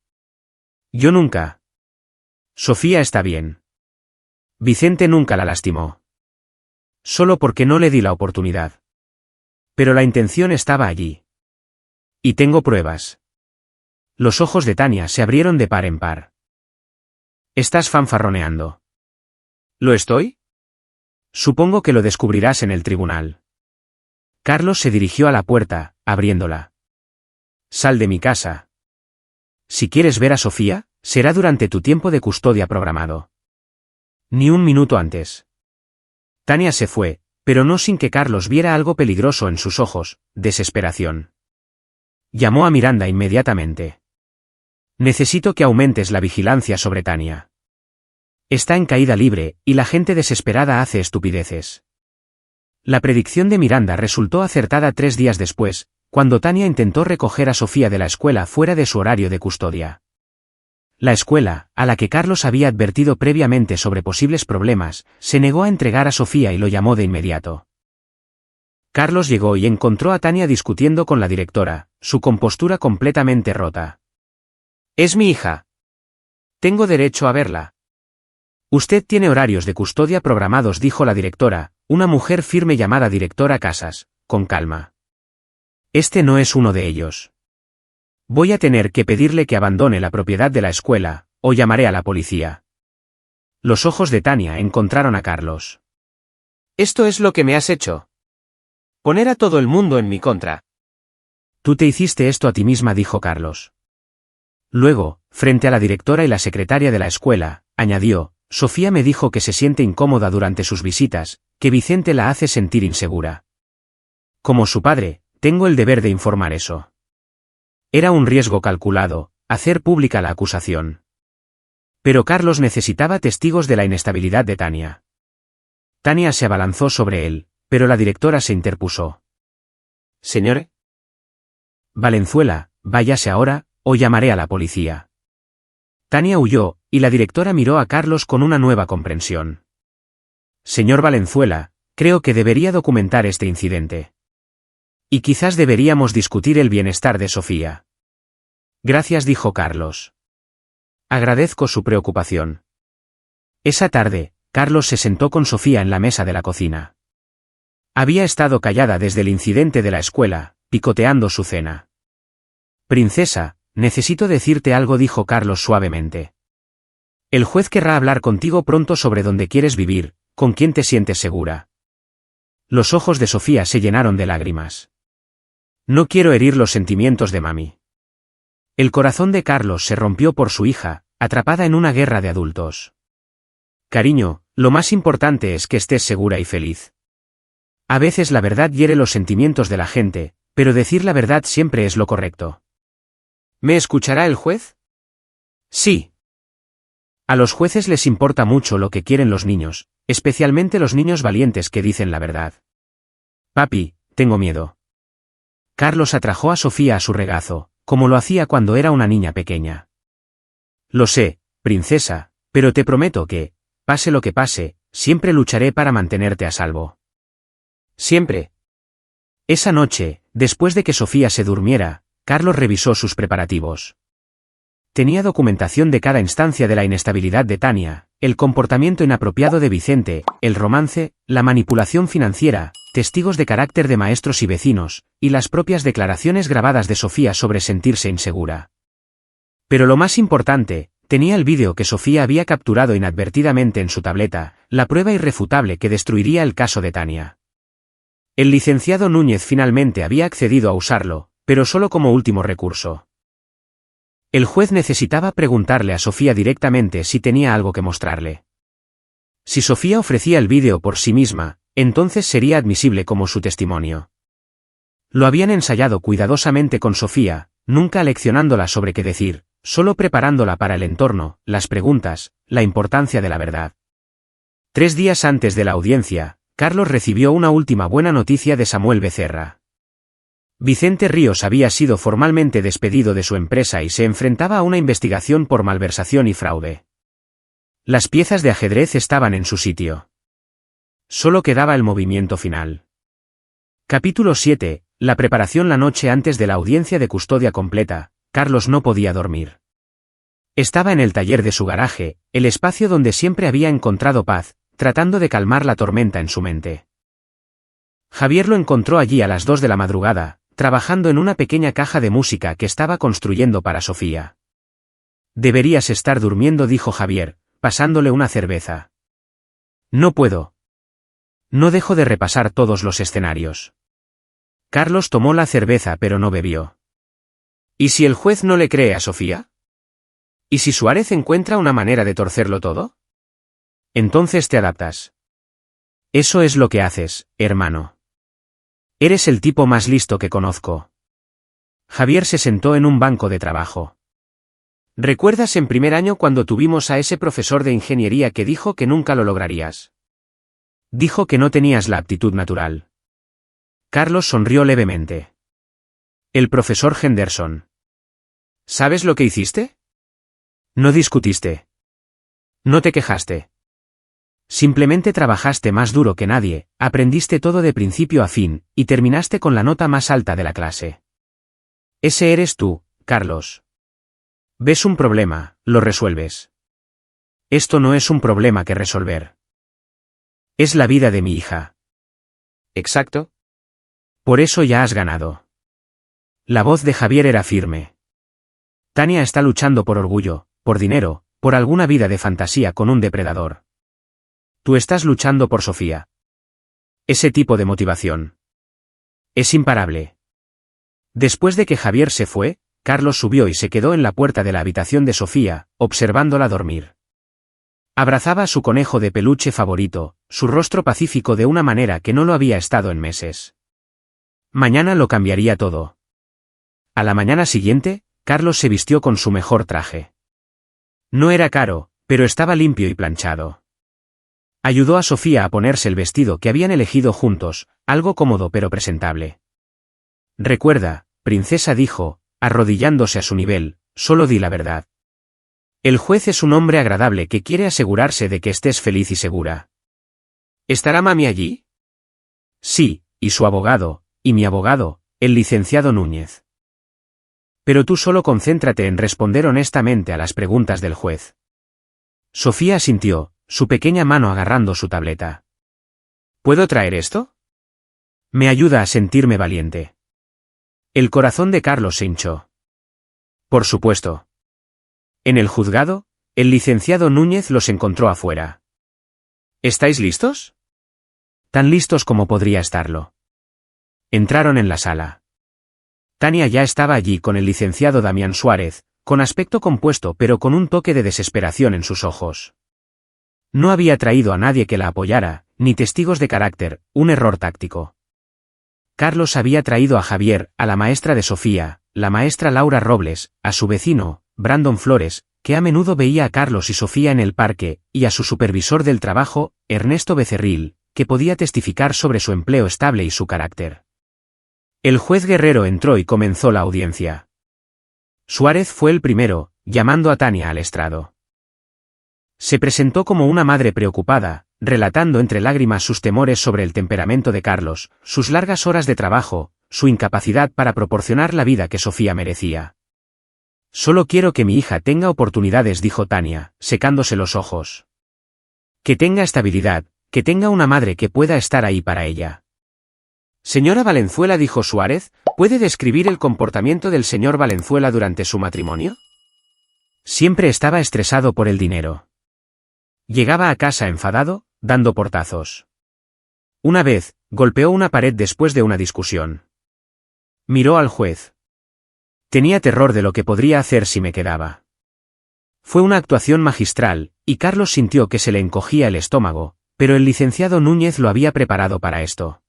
Yo nunca. Sofía está bien. Vicente nunca la lastimó. Solo porque no le di la oportunidad. Pero la intención estaba allí. Y tengo pruebas. Los ojos de Tania se abrieron de par en par. Estás fanfarroneando. ¿Lo estoy? Supongo que lo descubrirás en el tribunal. Carlos se dirigió a la puerta, abriéndola. Sal de mi casa. Si quieres ver a Sofía, será durante tu tiempo de custodia programado. Ni un minuto antes. Tania se fue, pero no sin que Carlos viera algo peligroso en sus ojos, desesperación. Llamó a Miranda inmediatamente. Necesito que aumentes la vigilancia sobre Tania. Está en caída libre, y la gente desesperada hace estupideces. La predicción de Miranda resultó acertada 3 días después, cuando Tania intentó recoger a Sofía de la escuela fuera de su horario de custodia. La escuela, a la que Carlos había advertido previamente sobre posibles problemas, se negó a entregar a Sofía y lo llamó de inmediato. Carlos llegó y encontró a Tania discutiendo con la directora, su compostura completamente rota. Es mi hija. Tengo derecho a verla. Usted tiene horarios de custodia programados, dijo la directora, una mujer firme llamada directora Casas, con calma. Este no es uno de ellos. Voy a tener que pedirle que abandone la propiedad de la escuela, o llamaré a la policía. Los ojos de Tania encontraron a Carlos. Esto es lo que me has hecho. Poner a todo el mundo en mi contra. Tú te hiciste esto a ti misma, dijo Carlos. Luego, frente a la directora y la secretaria de la escuela, añadió, Sofía me dijo que se siente incómoda durante sus visitas, que Vicente la hace sentir insegura. Como su padre, tengo el deber de informar eso. Era un riesgo calculado, hacer pública la acusación. Pero Carlos necesitaba testigos de la inestabilidad de Tania. Tania se abalanzó sobre él, pero la directora se interpuso. Señor Valenzuela, váyase ahora, o llamaré a la policía. Tania huyó, y la directora miró a Carlos con una nueva comprensión. Señor Valenzuela, creo que debería documentar este incidente. Y quizás deberíamos discutir el bienestar de Sofía. Gracias, dijo Carlos. Agradezco su preocupación. Esa tarde, Carlos se sentó con Sofía en la mesa de la cocina. Había estado callada desde el incidente de la escuela, picoteando su cena. Princesa, necesito decirte algo, dijo Carlos suavemente. El juez querrá hablar contigo pronto sobre dónde quieres vivir, con quién te sientes segura. Los ojos de Sofía se llenaron de lágrimas. No quiero herir los sentimientos de mami. El corazón de Carlos se rompió por su hija, atrapada en una guerra de adultos. Cariño, lo más importante es que estés segura y feliz. A veces la verdad hiere los sentimientos de la gente, pero decir la verdad siempre es lo correcto. ¿Me escuchará el juez? Sí. A los jueces les importa mucho lo que quieren los niños, especialmente los niños valientes que dicen la verdad. Papi, tengo miedo. Carlos atrajo a Sofía a su regazo, como lo hacía cuando era una niña pequeña. Lo sé, princesa, pero te prometo que, pase lo que pase, siempre lucharé para mantenerte a salvo. Siempre. Esa noche, después de que Sofía se durmiera, Carlos revisó sus preparativos. Tenía documentación de cada instancia de la inestabilidad de Tania, el comportamiento inapropiado de Vicente, el romance, la manipulación financiera, testigos de carácter de maestros y vecinos, y las propias declaraciones grabadas de Sofía sobre sentirse insegura. Pero lo más importante, tenía el vídeo que Sofía había capturado inadvertidamente en su tableta, la prueba irrefutable que destruiría el caso de Tania. El licenciado Núñez finalmente había accedido a usarlo, pero solo como último recurso. El juez necesitaba preguntarle a Sofía directamente si tenía algo que mostrarle. Si Sofía ofrecía el vídeo por sí misma, entonces sería admisible como su testimonio. Lo habían ensayado cuidadosamente con Sofía, nunca leccionándola sobre qué decir, solo preparándola para el entorno, las preguntas, la importancia de la verdad. 3 días antes de la audiencia, Carlos recibió una última buena noticia de Samuel Becerra. Vicente Ríos había sido formalmente despedido de su empresa y se enfrentaba a una investigación por malversación y fraude. Las piezas de ajedrez estaban en su sitio. Solo quedaba el movimiento final. Capítulo 7. La preparación. La noche antes de la audiencia de custodia completa, Carlos no podía dormir. Estaba en el taller de su garaje, el espacio donde siempre había encontrado paz, tratando de calmar la tormenta en su mente. Javier lo encontró allí a las 2 de la madrugada, trabajando en una pequeña caja de música que estaba construyendo para Sofía. Deberías estar durmiendo, dijo Javier, pasándole una cerveza. No puedo. No dejo de repasar todos los escenarios. Carlos tomó la cerveza pero no bebió. ¿Y si el juez no le cree a Sofía? ¿Y si Suárez encuentra una manera de torcerlo todo? Entonces te adaptas. Eso es lo que haces, hermano. Eres el tipo más listo que conozco. Javier se sentó en un banco de trabajo. ¿Recuerdas en primer año cuando tuvimos a ese profesor de ingeniería que dijo que nunca lo lograrías? Dijo que no tenías la aptitud natural. Carlos sonrió levemente. El profesor Henderson. ¿Sabes lo que hiciste? No discutiste. No te quejaste. Simplemente trabajaste más duro que nadie, aprendiste todo de principio a fin, y terminaste con la nota más alta de la clase. Ese eres tú, Carlos. Ves un problema, lo resuelves. Esto no es un problema que resolver. Es la vida de mi hija. Exacto. Por eso ya has ganado. La voz de Javier era firme. Tania está luchando por orgullo, por dinero, por alguna vida de fantasía con un depredador. Tú estás luchando por Sofía. Ese tipo de motivación es imparable. Después de que Javier se fue, Carlos subió y se quedó en la puerta de la habitación de Sofía, observándola dormir. Abrazaba a su conejo de peluche favorito, su rostro pacífico de una manera que no lo había estado en meses. Mañana lo cambiaría todo. A la mañana siguiente, Carlos se vistió con su mejor traje. No era caro, pero estaba limpio y planchado. Ayudó a Sofía a ponerse el vestido que habían elegido juntos, algo cómodo pero presentable. Recuerda, princesa, dijo, arrodillándose a su nivel, solo di la verdad. El juez es un hombre agradable que quiere asegurarse de que estés feliz y segura. ¿Estará mami allí? Sí, y su abogado, y mi abogado, el licenciado Núñez. Pero tú solo concéntrate en responder honestamente a las preguntas del juez. Sofía asintió, su pequeña mano agarrando su tableta. ¿Puedo traer esto? Me ayuda a sentirme valiente. El corazón de Carlos se hinchó. Por supuesto. En el juzgado, el licenciado Núñez los encontró afuera. ¿Estáis listos? Tan listos como podría estarlo. Entraron en la sala. Tania ya estaba allí con el licenciado Damián Suárez, con aspecto compuesto pero con un toque de desesperación en sus ojos. No había traído a nadie que la apoyara, ni testigos de carácter, un error táctico. Carlos había traído a Javier, a la maestra de Sofía, la maestra Laura Robles, a su vecino, Brandon Flores, que a menudo veía a Carlos y Sofía en el parque, y a su supervisor del trabajo, Ernesto Becerril, que podía testificar sobre su empleo estable y su carácter. El juez Guerrero entró y comenzó la audiencia. Suárez fue el primero, llamando a Tania al estrado. Se presentó como una madre preocupada, relatando entre lágrimas sus temores sobre el temperamento de Carlos, sus largas horas de trabajo, su incapacidad para proporcionar la vida que Sofía merecía. Solo quiero que mi hija tenga oportunidades, dijo Tania, secándose los ojos. Que tenga estabilidad, que tenga una madre que pueda estar ahí para ella. Señora Valenzuela, dijo Suárez, ¿puede describir el comportamiento del señor Valenzuela durante su matrimonio? Siempre estaba estresado por el dinero. Llegaba a casa enfadado, dando portazos. Una vez, golpeó una pared después de una discusión. Miró al juez. Tenía terror de lo que podría hacer si me quedaba. Fue una actuación magistral, y Carlos sintió que se le encogía el estómago, pero el licenciado Núñez lo había preparado para esto.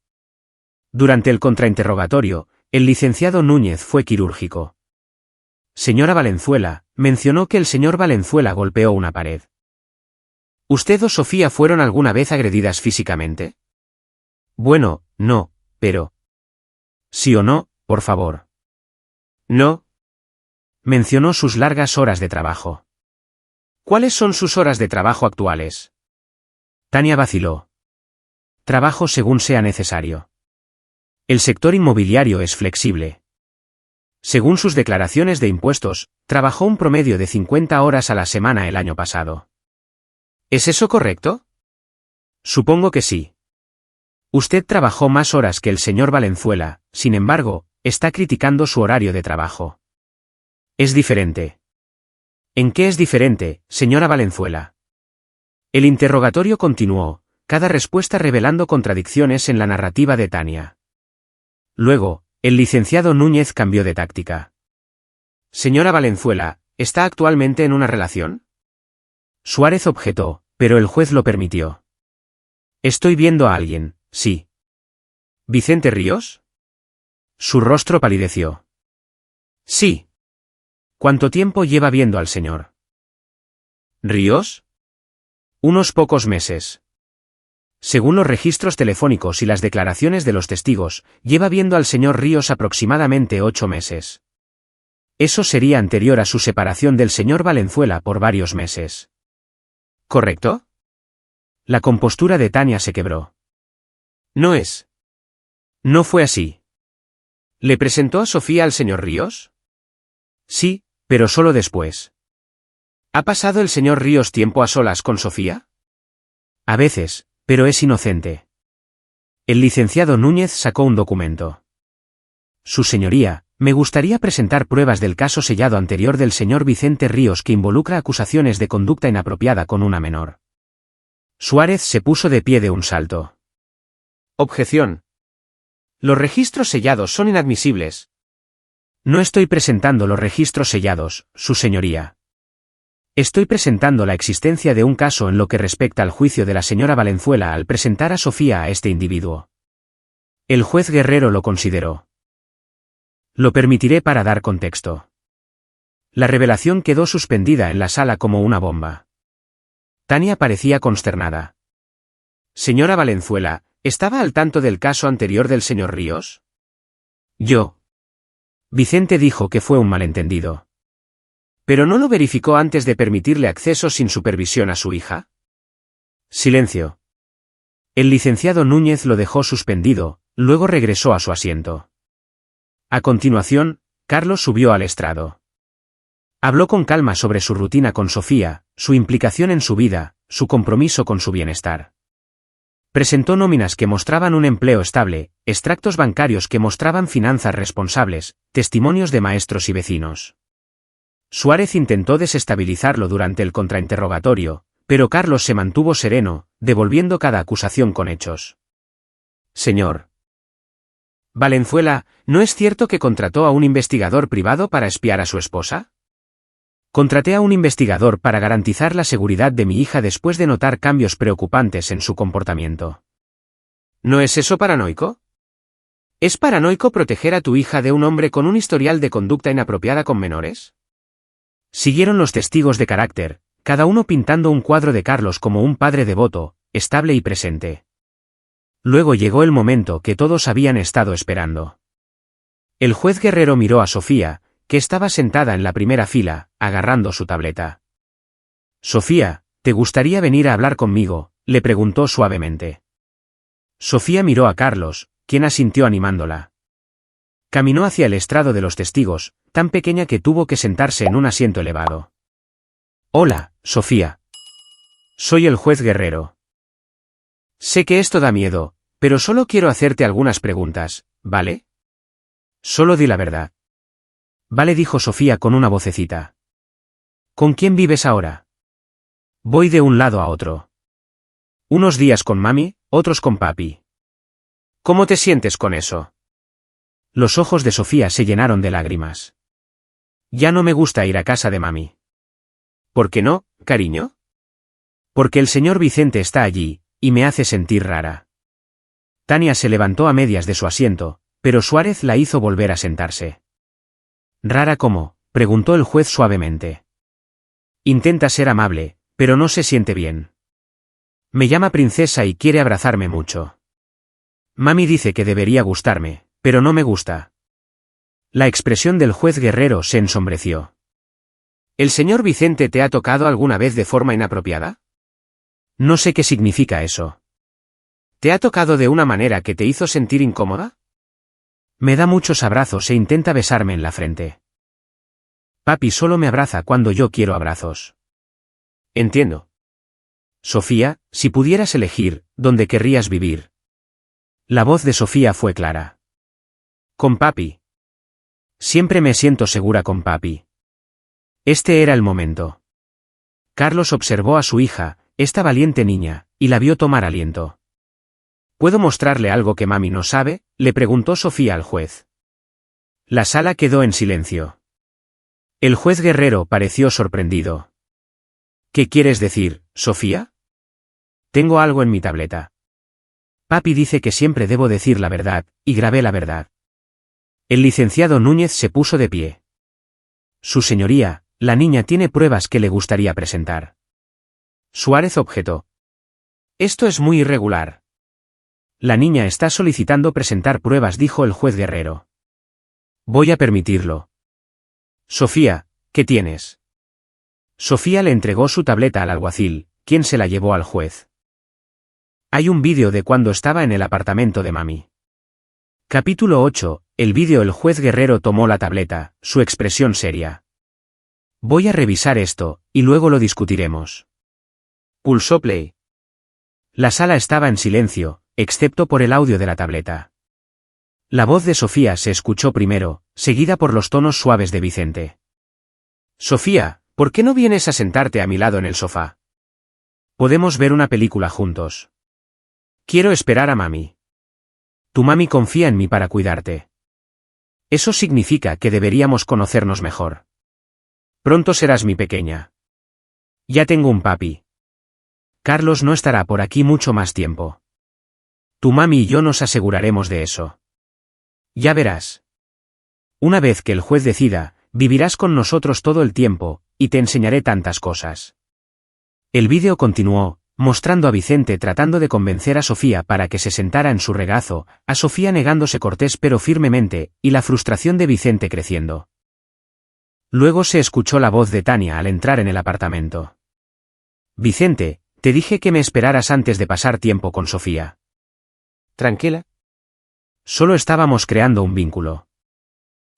Durante el contrainterrogatorio, el licenciado Núñez fue quirúrgico. Señora Valenzuela, mencionó que el señor Valenzuela golpeó una pared. ¿Usted o Sofía fueron alguna vez agredidas físicamente? Bueno, no, pero... ¿Sí o no, por favor? No. Mencionó sus largas horas de trabajo. ¿Cuáles son sus horas de trabajo actuales? Tania vaciló. Trabajo según sea necesario. El sector inmobiliario es flexible. Según sus declaraciones de impuestos, trabajó un promedio de 50 horas a la semana el año pasado. ¿Es eso correcto? Supongo que sí. Usted trabajó más horas que el señor Valenzuela, sin embargo, está criticando su horario de trabajo. Es diferente. ¿En qué es diferente, señora Valenzuela? El interrogatorio continuó, cada respuesta revelando contradicciones en la narrativa de Tania. Luego, el licenciado Núñez cambió de táctica. Señora Valenzuela, ¿está actualmente en una relación? Suárez objetó, pero el juez lo permitió. Estoy viendo a alguien, sí. ¿Vicente Ríos? Su rostro palideció. Sí. ¿Cuánto tiempo lleva viendo al señor Ríos? Unos pocos meses. Según los registros telefónicos y las declaraciones de los testigos, lleva viendo al señor Ríos aproximadamente 8 meses. Eso sería anterior a su separación del señor Valenzuela por varios meses. ¿Correcto? La compostura de Tania se quebró. No es. No fue así. ¿Le presentó a Sofía al señor Ríos? Sí, pero solo después. ¿Ha pasado el señor Ríos tiempo a solas con Sofía? A veces, pero es inocente. El licenciado Núñez sacó un documento. Su señoría, me gustaría presentar pruebas del caso sellado anterior del señor Vicente Ríos que involucra acusaciones de conducta inapropiada con una menor. Suárez se puso de pie de un salto. Objeción. Los registros sellados son inadmisibles. No estoy presentando los registros sellados, su señoría. Estoy presentando la existencia de un caso en lo que respecta al juicio de la señora Valenzuela al presentar a Sofía a este individuo. El juez Guerrero lo consideró. Lo permitiré para dar contexto. La revelación quedó suspendida en la sala como una bomba. Tania parecía consternada. Señora Valenzuela, ¿estaba al tanto del caso anterior del señor Ríos? Yo. Vicente dijo que fue un malentendido. ¿Pero no lo verificó antes de permitirle acceso sin supervisión a su hija? Silencio. El licenciado Núñez lo dejó suspendido, luego regresó a su asiento. A continuación, Carlos subió al estrado. Habló con calma sobre su rutina con Sofía, su implicación en su vida, su compromiso con su bienestar. Presentó nóminas que mostraban un empleo estable, extractos bancarios que mostraban finanzas responsables, testimonios de maestros y vecinos. Suárez intentó desestabilizarlo durante el contrainterrogatorio, pero Carlos se mantuvo sereno, devolviendo cada acusación con hechos. Señor Valenzuela, ¿no es cierto que contrató a un investigador privado para espiar a su esposa? Contraté a un investigador para garantizar la seguridad de mi hija después de notar cambios preocupantes en su comportamiento. ¿No es eso paranoico? ¿Es paranoico proteger a tu hija de un hombre con un historial de conducta inapropiada con menores? Siguieron los testigos de carácter, cada uno pintando un cuadro de Carlos como un padre devoto, estable y presente. Luego llegó el momento que todos habían estado esperando. El juez Guerrero miró a Sofía, que estaba sentada en la primera fila, agarrando su tableta. Sofía, ¿te gustaría venir a hablar conmigo? le preguntó suavemente. Sofía miró a Carlos, quien asintió animándola. Caminó hacia el estrado de los testigos, tan pequeña que tuvo que sentarse en un asiento elevado. Hola, Sofía. Soy el juez Guerrero. Sé que esto da miedo, pero solo quiero hacerte algunas preguntas, ¿vale? Solo di la verdad. Vale, dijo Sofía con una vocecita. ¿Con quién vives ahora? Voy de un lado a otro. Unos días con mami, otros con papi. ¿Cómo te sientes con eso? Los ojos de Sofía se llenaron de lágrimas. Ya no me gusta ir a casa de mami. ¿Por qué no, cariño? Porque el señor Vicente está allí, y me hace sentir rara. Tania se levantó a medias de su asiento, pero Suárez la hizo volver a sentarse. ¿Rara cómo?, preguntó el juez suavemente. Intenta ser amable, pero no se siente bien. Me llama princesa y quiere abrazarme mucho. Mami dice que debería gustarme, pero no me gusta. La expresión del juez Guerrero se ensombreció. ¿El señor Vicente te ha tocado alguna vez de forma inapropiada? No sé qué significa eso. ¿Te ha tocado de una manera que te hizo sentir incómoda? Me da muchos abrazos e intenta besarme en la frente. Papi solo me abraza cuando yo quiero abrazos. Entiendo. Sofía, si pudieras elegir, ¿dónde querrías vivir? La voz de Sofía fue clara. Con papi. Siempre me siento segura con papi. Este era el momento. Carlos observó a su hija, esta valiente niña, y la vio tomar aliento. ¿Puedo mostrarle algo que mami no sabe?, le preguntó Sofía al juez. La sala quedó en silencio. El juez Guerrero pareció sorprendido. ¿Qué quieres decir, Sofía? Tengo algo en mi tableta. Papi dice que siempre debo decir la verdad, y grabé la verdad. El licenciado Núñez se puso de pie. Su señoría, la niña tiene pruebas que le gustaría presentar. Suárez objetó. Esto es muy irregular. La niña está solicitando presentar pruebas, dijo el juez Guerrero. Voy a permitirlo. Sofía, ¿qué tienes? Sofía le entregó su tableta al alguacil, quien se la llevó al juez. Hay un vídeo de cuando estaba en el apartamento de mami. Capítulo 8, el vídeo. El juez Guerrero tomó la tableta, su expresión seria. Voy a revisar esto, y luego lo discutiremos. Pulsó play. La sala estaba en silencio, excepto por el audio de la tableta. La voz de Sofía se escuchó primero, seguida por los tonos suaves de Vicente. Sofía, ¿por qué no vienes a sentarte a mi lado en el sofá? Podemos ver una película juntos. Quiero esperar a mami. Tu mami confía en mí para cuidarte. Eso significa que deberíamos conocernos mejor. Pronto serás mi pequeña. Ya tengo un papi. Carlos no estará por aquí mucho más tiempo. Tu mami y yo nos aseguraremos de eso. Ya verás. Una vez que el juez decida, vivirás con nosotros todo el tiempo, y te enseñaré tantas cosas. El vídeo continuó, mostrando a Vicente tratando de convencer a Sofía para que se sentara en su regazo, a Sofía negándose cortés pero firmemente, y la frustración de Vicente creciendo. Luego se escuchó la voz de Tania al entrar en el apartamento. Vicente, te dije que me esperaras antes de pasar tiempo con Sofía. Tranquila. Solo estábamos creando un vínculo.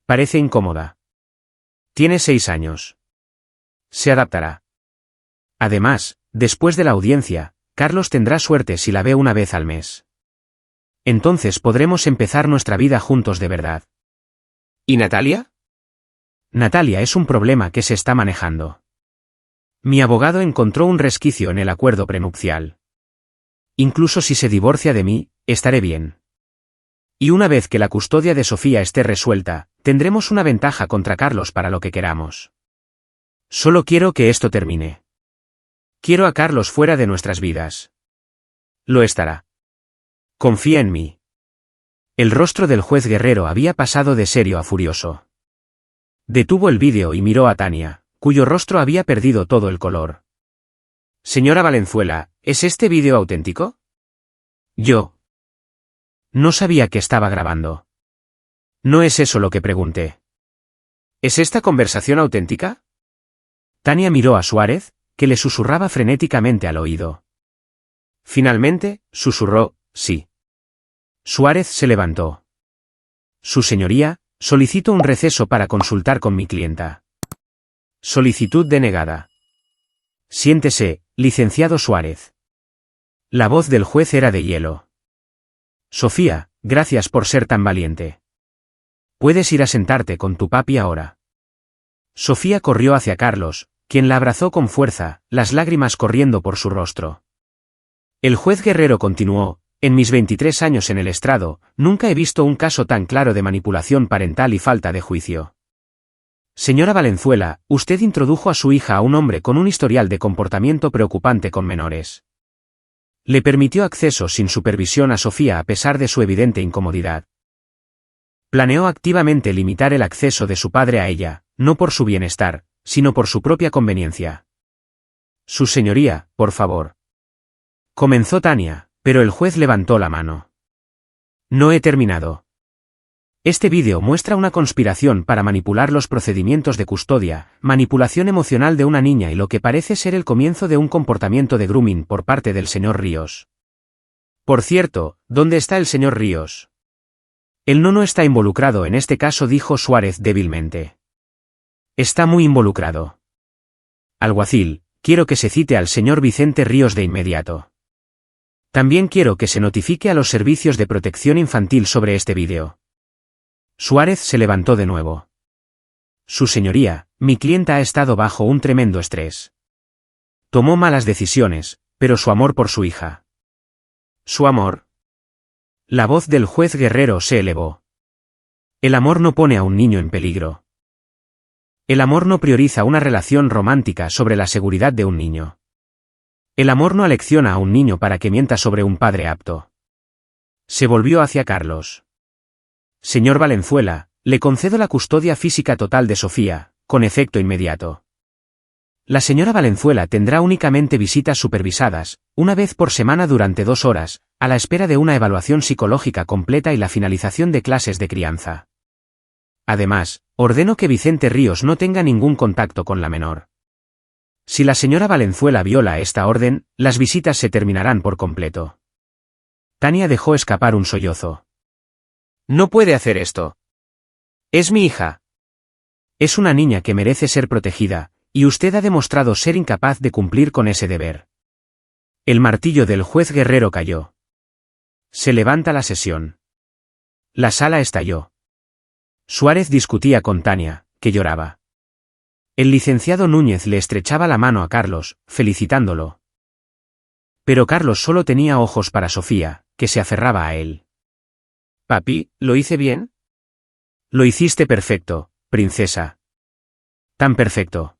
Parece incómoda. Tiene 6 años. Se adaptará. Además, después de la audiencia, Carlos tendrá suerte si la ve una vez al mes. Entonces podremos empezar nuestra vida juntos de verdad. ¿Y Natalia? Natalia es un problema que se está manejando. Mi abogado encontró un resquicio en el acuerdo prenupcial. Incluso si se divorcia de mí, estaré bien. Y una vez que la custodia de Sofía esté resuelta, tendremos una ventaja contra Carlos para lo que queramos. Solo quiero que esto termine. Quiero a Carlos fuera de nuestras vidas. Lo estará. Confía en mí. El rostro del juez Guerrero había pasado de serio a furioso. Detuvo el vídeo y miró a Tania, cuyo rostro había perdido todo el color. Señora Valenzuela, ¿es este vídeo auténtico? Yo. No sabía que estaba grabando. No es eso lo que pregunté. ¿Es esta conversación auténtica? Tania miró a Suárez, que le susurraba frenéticamente al oído. Finalmente, susurró, sí. Suárez se levantó. Su señoría, solicito un receso para consultar con mi clienta. Solicitud denegada. Siéntese, licenciado Suárez. La voz del juez era de hielo. Sofía, gracias por ser tan valiente. Puedes ir a sentarte con tu papi ahora. Sofía corrió hacia Carlos, quien la abrazó con fuerza, las lágrimas corriendo por su rostro. El juez Guerrero continuó, en mis 23 años en el estrado, nunca he visto un caso tan claro de manipulación parental y falta de juicio. Señora Valenzuela, usted introdujo a su hija a un hombre con un historial de comportamiento preocupante con menores. Le permitió acceso sin supervisión a Sofía a pesar de su evidente incomodidad. Planeó activamente limitar el acceso de su padre a ella, no por su bienestar, sino por su propia conveniencia. Su señoría, por favor. Comenzó Tania, pero el juez levantó la mano. No he terminado. Este vídeo muestra una conspiración para manipular los procedimientos de custodia, manipulación emocional de una niña y lo que parece ser el comienzo de un comportamiento de grooming por parte del señor Ríos. Por cierto, ¿dónde está el señor Ríos? Él no está involucrado en este caso, dijo Suárez débilmente. Está muy involucrado. Alguacil, quiero que se cite al señor Vicente Ríos de inmediato. También quiero que se notifique a los servicios de protección infantil sobre este vídeo. Suárez se levantó de nuevo. Su señoría, mi clienta ha estado bajo un tremendo estrés. Tomó malas decisiones, pero su amor por su hija. ¿Su amor? La voz del juez Guerrero se elevó. El amor no pone a un niño en peligro. El amor no prioriza una relación romántica sobre la seguridad de un niño. El amor no alecciona a un niño para que mienta sobre un padre apto. Se volvió hacia Carlos. Señor Valenzuela, le concedo la custodia física total de Sofía, con efecto inmediato. La señora Valenzuela tendrá únicamente visitas supervisadas, una vez por semana durante 2 horas, a la espera de una evaluación psicológica completa y la finalización de clases de crianza. Además, ordeno que Vicente Ríos no tenga ningún contacto con la menor. Si la señora Valenzuela viola esta orden, las visitas se terminarán por completo. Tania dejó escapar un sollozo. No puede hacer esto. Es mi hija. Es una niña que merece ser protegida, y usted ha demostrado ser incapaz de cumplir con ese deber. El martillo del juez Guerrero cayó. Se levanta la sesión. La sala estalló. Suárez discutía con Tania, que lloraba. El licenciado Núñez le estrechaba la mano a Carlos, felicitándolo. Pero Carlos solo tenía ojos para Sofía, que se aferraba a él. Papi, ¿lo hice bien? Lo hiciste perfecto, princesa. Tan perfecto.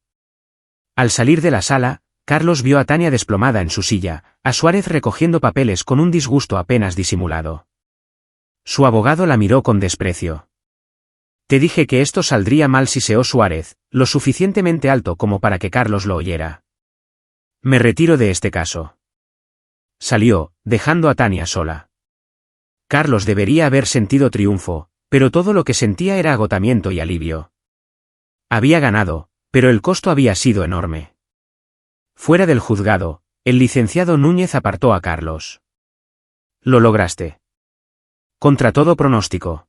Al salir de la sala, Carlos vio a Tania desplomada en su silla, a Suárez recogiendo papeles con un disgusto apenas disimulado. Su abogado la miró con desprecio. Te dije que esto saldría mal, siseó Suárez, lo suficientemente alto como para que Carlos lo oyera. Me retiro de este caso. Salió, dejando a Tania sola. Carlos debería haber sentido triunfo, pero todo lo que sentía era agotamiento y alivio. Había ganado, pero el costo había sido enorme. Fuera del juzgado, el licenciado Núñez apartó a Carlos. Lo lograste. Contra todo pronóstico.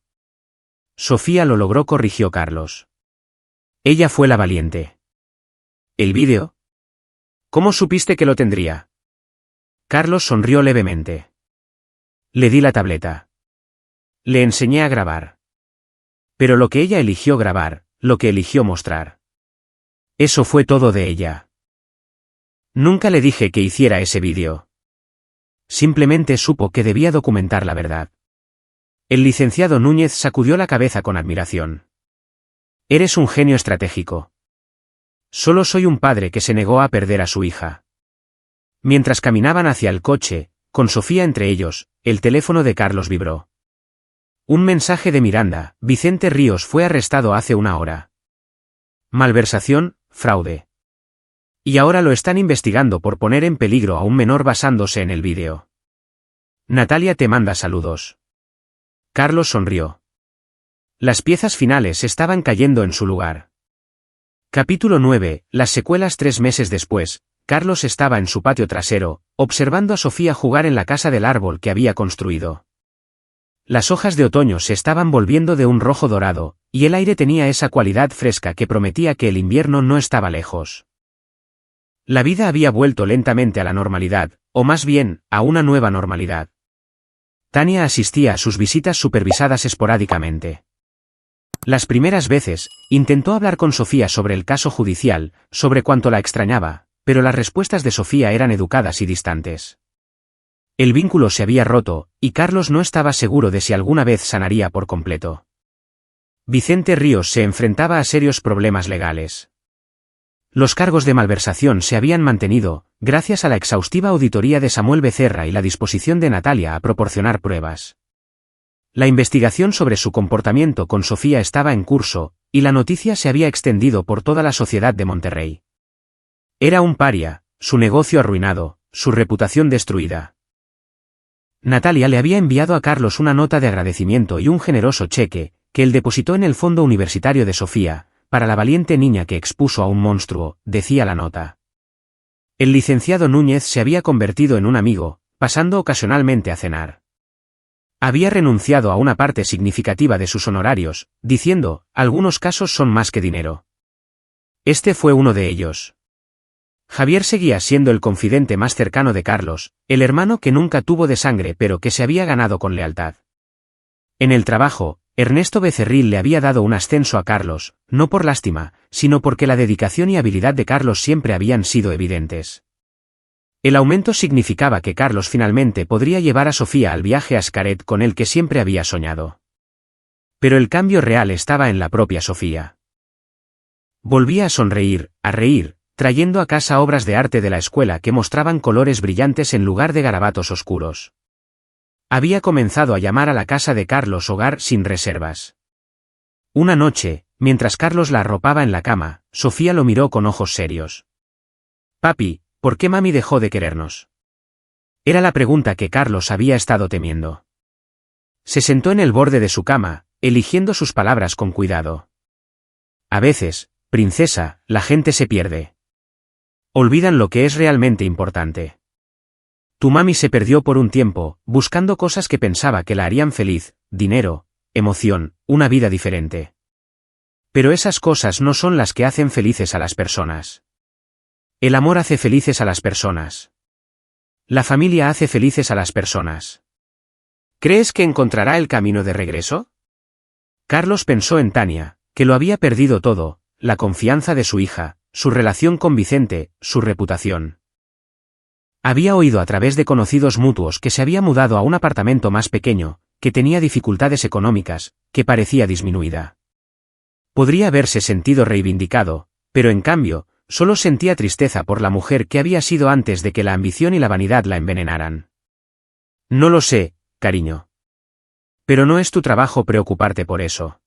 Sofía lo logró, corrigió Carlos. Ella fue la valiente. ¿El vídeo? ¿Cómo supiste que lo tendría? Carlos sonrió levemente. Le di la tableta. Le enseñé a grabar. Pero lo que ella eligió grabar, lo que eligió mostrar. Eso fue todo de ella. Nunca le dije que hiciera ese vídeo. Simplemente supo que debía documentar la verdad. El licenciado Núñez sacudió la cabeza con admiración. Eres un genio estratégico. Solo soy un padre que se negó a perder a su hija. Mientras caminaban hacia el coche, con Sofía entre ellos, el teléfono de Carlos vibró. Un mensaje de Miranda: Vicente Ríos fue arrestado hace 1 hora. Malversación, fraude. Y ahora lo están investigando por poner en peligro a un menor basándose en el vídeo. Natalia te manda saludos. Carlos sonrió. Las piezas finales estaban cayendo en su lugar. Capítulo 9, las secuelas 3 meses después. Carlos estaba en su patio trasero, observando a Sofía jugar en la casa del árbol que había construido. Las hojas de otoño se estaban volviendo de un rojo dorado, y el aire tenía esa cualidad fresca que prometía que el invierno no estaba lejos. La vida había vuelto lentamente a la normalidad, o más bien, a una nueva normalidad. Tania asistía a sus visitas supervisadas esporádicamente. Las primeras veces, intentó hablar con Sofía sobre el caso judicial, sobre cuánto la extrañaba, pero las respuestas de Sofía eran educadas y distantes. El vínculo se había roto, y Carlos no estaba seguro de si alguna vez sanaría por completo. Vicente Ríos se enfrentaba a serios problemas legales. Los cargos de malversación se habían mantenido, gracias a la exhaustiva auditoría de Samuel Becerra y la disposición de Natalia a proporcionar pruebas. La investigación sobre su comportamiento con Sofía estaba en curso, y la noticia se había extendido por toda la sociedad de Monterrey. Era un paria, su negocio arruinado, su reputación destruida. Natalia le había enviado a Carlos una nota de agradecimiento y un generoso cheque, que él depositó en el fondo universitario de Sofía, para la valiente niña que expuso a un monstruo, decía la nota. El licenciado Núñez se había convertido en un amigo, pasando ocasionalmente a cenar. Había renunciado a una parte significativa de sus honorarios, diciendo, algunos casos son más que dinero. Este fue uno de ellos. Javier seguía siendo el confidente más cercano de Carlos, el hermano que nunca tuvo de sangre pero que se había ganado con lealtad. En el trabajo, Ernesto Becerril le había dado un ascenso a Carlos, no por lástima, sino porque la dedicación y habilidad de Carlos siempre habían sido evidentes. El aumento significaba que Carlos finalmente podría llevar a Sofía al viaje a Xcaret con el que siempre había soñado. Pero el cambio real estaba en la propia Sofía. Volvía a sonreír, a reír, trayendo a casa obras de arte de la escuela que mostraban colores brillantes en lugar de garabatos oscuros. Había comenzado a llamar a la casa de Carlos hogar sin reservas. Una noche, mientras Carlos la arropaba en la cama, Sofía lo miró con ojos serios. «Papi, ¿por qué mami dejó de querernos?». Era la pregunta que Carlos había estado temiendo. Se sentó en el borde de su cama, eligiendo sus palabras con cuidado. «A veces, princesa, la gente se pierde. Olvidan lo que es realmente importante. Tu mami se perdió por un tiempo, buscando cosas que pensaba que la harían feliz, dinero, emoción, una vida diferente. Pero esas cosas no son las que hacen felices a las personas. El amor hace felices a las personas. La familia hace felices a las personas. ¿Crees que encontrará el camino de regreso?». Carlos pensó en Tania, que lo había perdido todo, la confianza de su hija, su relación con Vicente, su reputación. Había oído a través de conocidos mutuos que se había mudado a un apartamento más pequeño, que tenía dificultades económicas, que parecía disminuida. Podría haberse sentido reivindicado, pero en cambio, solo sentía tristeza por la mujer que había sido antes de que la ambición y la vanidad la envenenaran. «No lo sé, cariño. Pero no es tu trabajo preocuparte por eso.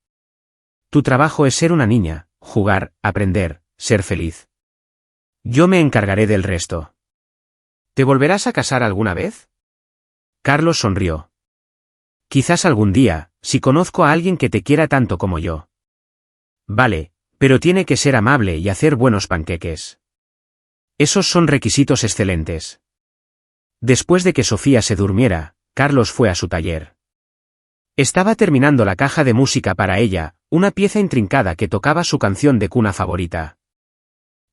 Tu trabajo es ser una niña, jugar, aprender, ser feliz. Yo me encargaré del resto». «¿Te volverás a casar alguna vez?». Carlos sonrió. «Quizás algún día, si conozco a alguien que te quiera tanto como yo». «Vale, pero tiene que ser amable y hacer buenos panqueques. Esos son requisitos excelentes». Después de que Sofía se durmiera, Carlos fue a su taller. Estaba terminando la caja de música para ella, una pieza intrincada que tocaba su canción de cuna favorita.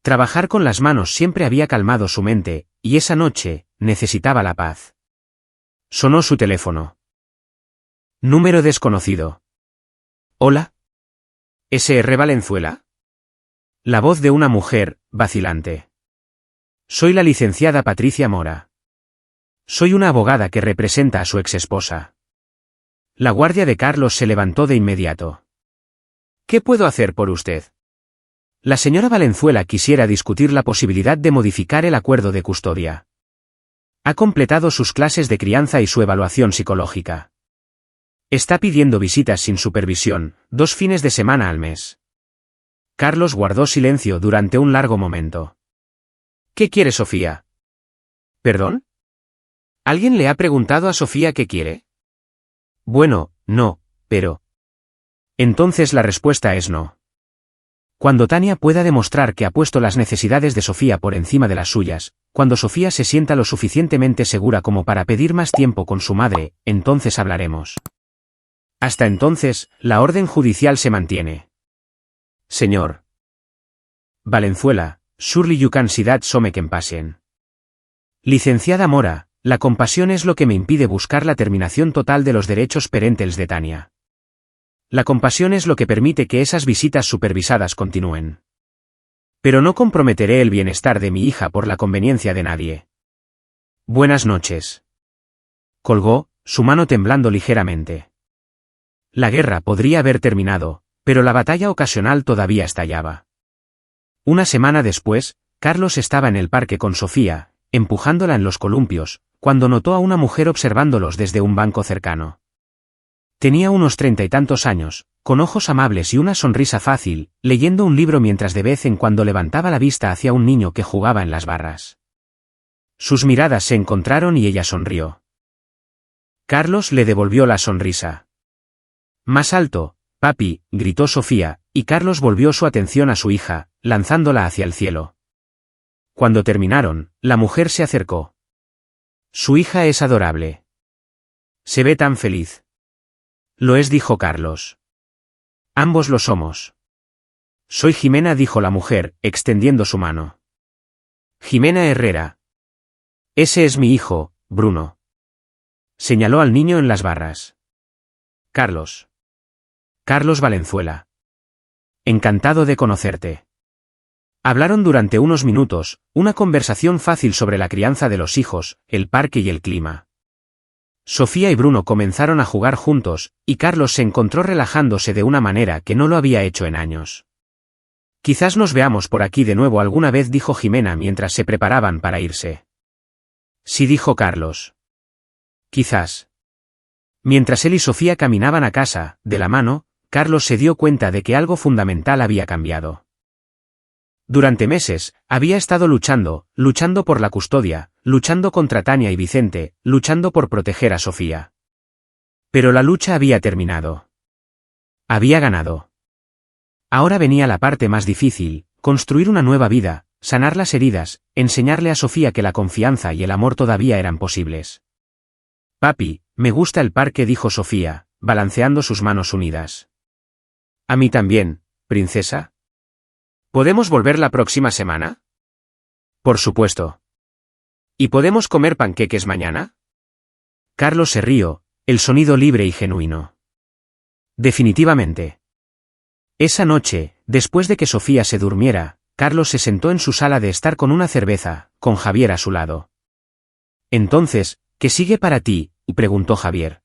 Trabajar con las manos siempre había calmado su mente, y esa noche, necesitaba la paz. Sonó su teléfono. Número desconocido. «Hola. ¿SR Valenzuela?». La voz de una mujer, vacilante. «Soy la licenciada Patricia Mora. Soy una abogada que representa a su exesposa». La guardia de Carlos se levantó de inmediato. «¿Qué puedo hacer por usted?». La señora Valenzuela quisiera discutir la posibilidad de modificar el acuerdo de custodia. Ha completado sus clases de crianza y su evaluación psicológica. Está pidiendo visitas sin supervisión, 2 fines de semana al mes. Carlos guardó silencio durante un largo momento. «¿Qué quiere Sofía?». «¿Perdón? ¿Alguien le ha preguntado a Sofía qué quiere?». «Bueno, no, pero…». «Entonces la respuesta es no». Cuando Tania pueda demostrar que ha puesto las necesidades de Sofía por encima de las suyas, cuando Sofía se sienta lo suficientemente segura como para pedir más tiempo con su madre, entonces hablaremos. Hasta entonces, la orden judicial se mantiene. Señor Valenzuela, surely you can see that some compassion. Licenciada Mora, la compasión es lo que me impide buscar la terminación total de los derechos parentales de Tania. La compasión es lo que permite que esas visitas supervisadas continúen. Pero no comprometeré el bienestar de mi hija por la conveniencia de nadie. Buenas noches. Colgó, su mano temblando ligeramente. La guerra podría haber terminado, pero la batalla ocasional todavía estallaba. Una semana después, Carlos estaba en el parque con Sofía, empujándola en los columpios, cuando notó a una mujer observándolos desde un banco cercano. Tenía unos 30 y tantos años, con ojos amables y una sonrisa fácil, leyendo un libro mientras de vez en cuando levantaba la vista hacia un niño que jugaba en las barras. Sus miradas se encontraron y ella sonrió. Carlos le devolvió la sonrisa. Más alto, papi, gritó Sofía, y Carlos volvió su atención a su hija, lanzándola hacia el cielo. Cuando terminaron, la mujer se acercó. Su hija es adorable. Se ve tan feliz. Lo es, dijo Carlos. Ambos lo somos. Soy Jimena, dijo la mujer, extendiendo su mano. Jimena Herrera. Ese es mi hijo, Bruno. Señaló al niño en las barras. Carlos. Carlos Valenzuela. Encantado de conocerte. Hablaron durante unos minutos, una conversación fácil sobre la crianza de los hijos, el parque y el clima. Sofía y Bruno comenzaron a jugar juntos, y Carlos se encontró relajándose de una manera que no lo había hecho en años. Quizás nos veamos por aquí de nuevo alguna vez, dijo Jimena mientras se preparaban para irse. Sí, dijo Carlos. Quizás. Mientras él y Sofía caminaban a casa, de la mano, Carlos se dio cuenta de que algo fundamental había cambiado. Durante meses, había estado luchando por la custodia, luchando contra Tania y Vicente, luchando por proteger a Sofía. Pero la lucha había terminado. Había ganado. Ahora venía la parte más difícil, construir una nueva vida, sanar las heridas, enseñarle a Sofía que la confianza y el amor todavía eran posibles. Papi, me gusta el parque, dijo Sofía, balanceando sus manos unidas. A mí también, princesa. ¿Podemos volver la próxima semana? Por supuesto. ¿Y podemos comer panqueques mañana? Carlos se rió, el sonido libre y genuino. Definitivamente. Esa noche, después de que Sofía se durmiera, Carlos se sentó en su sala de estar con una cerveza, con Javier a su lado. Entonces, ¿qué sigue para ti?, preguntó Javier.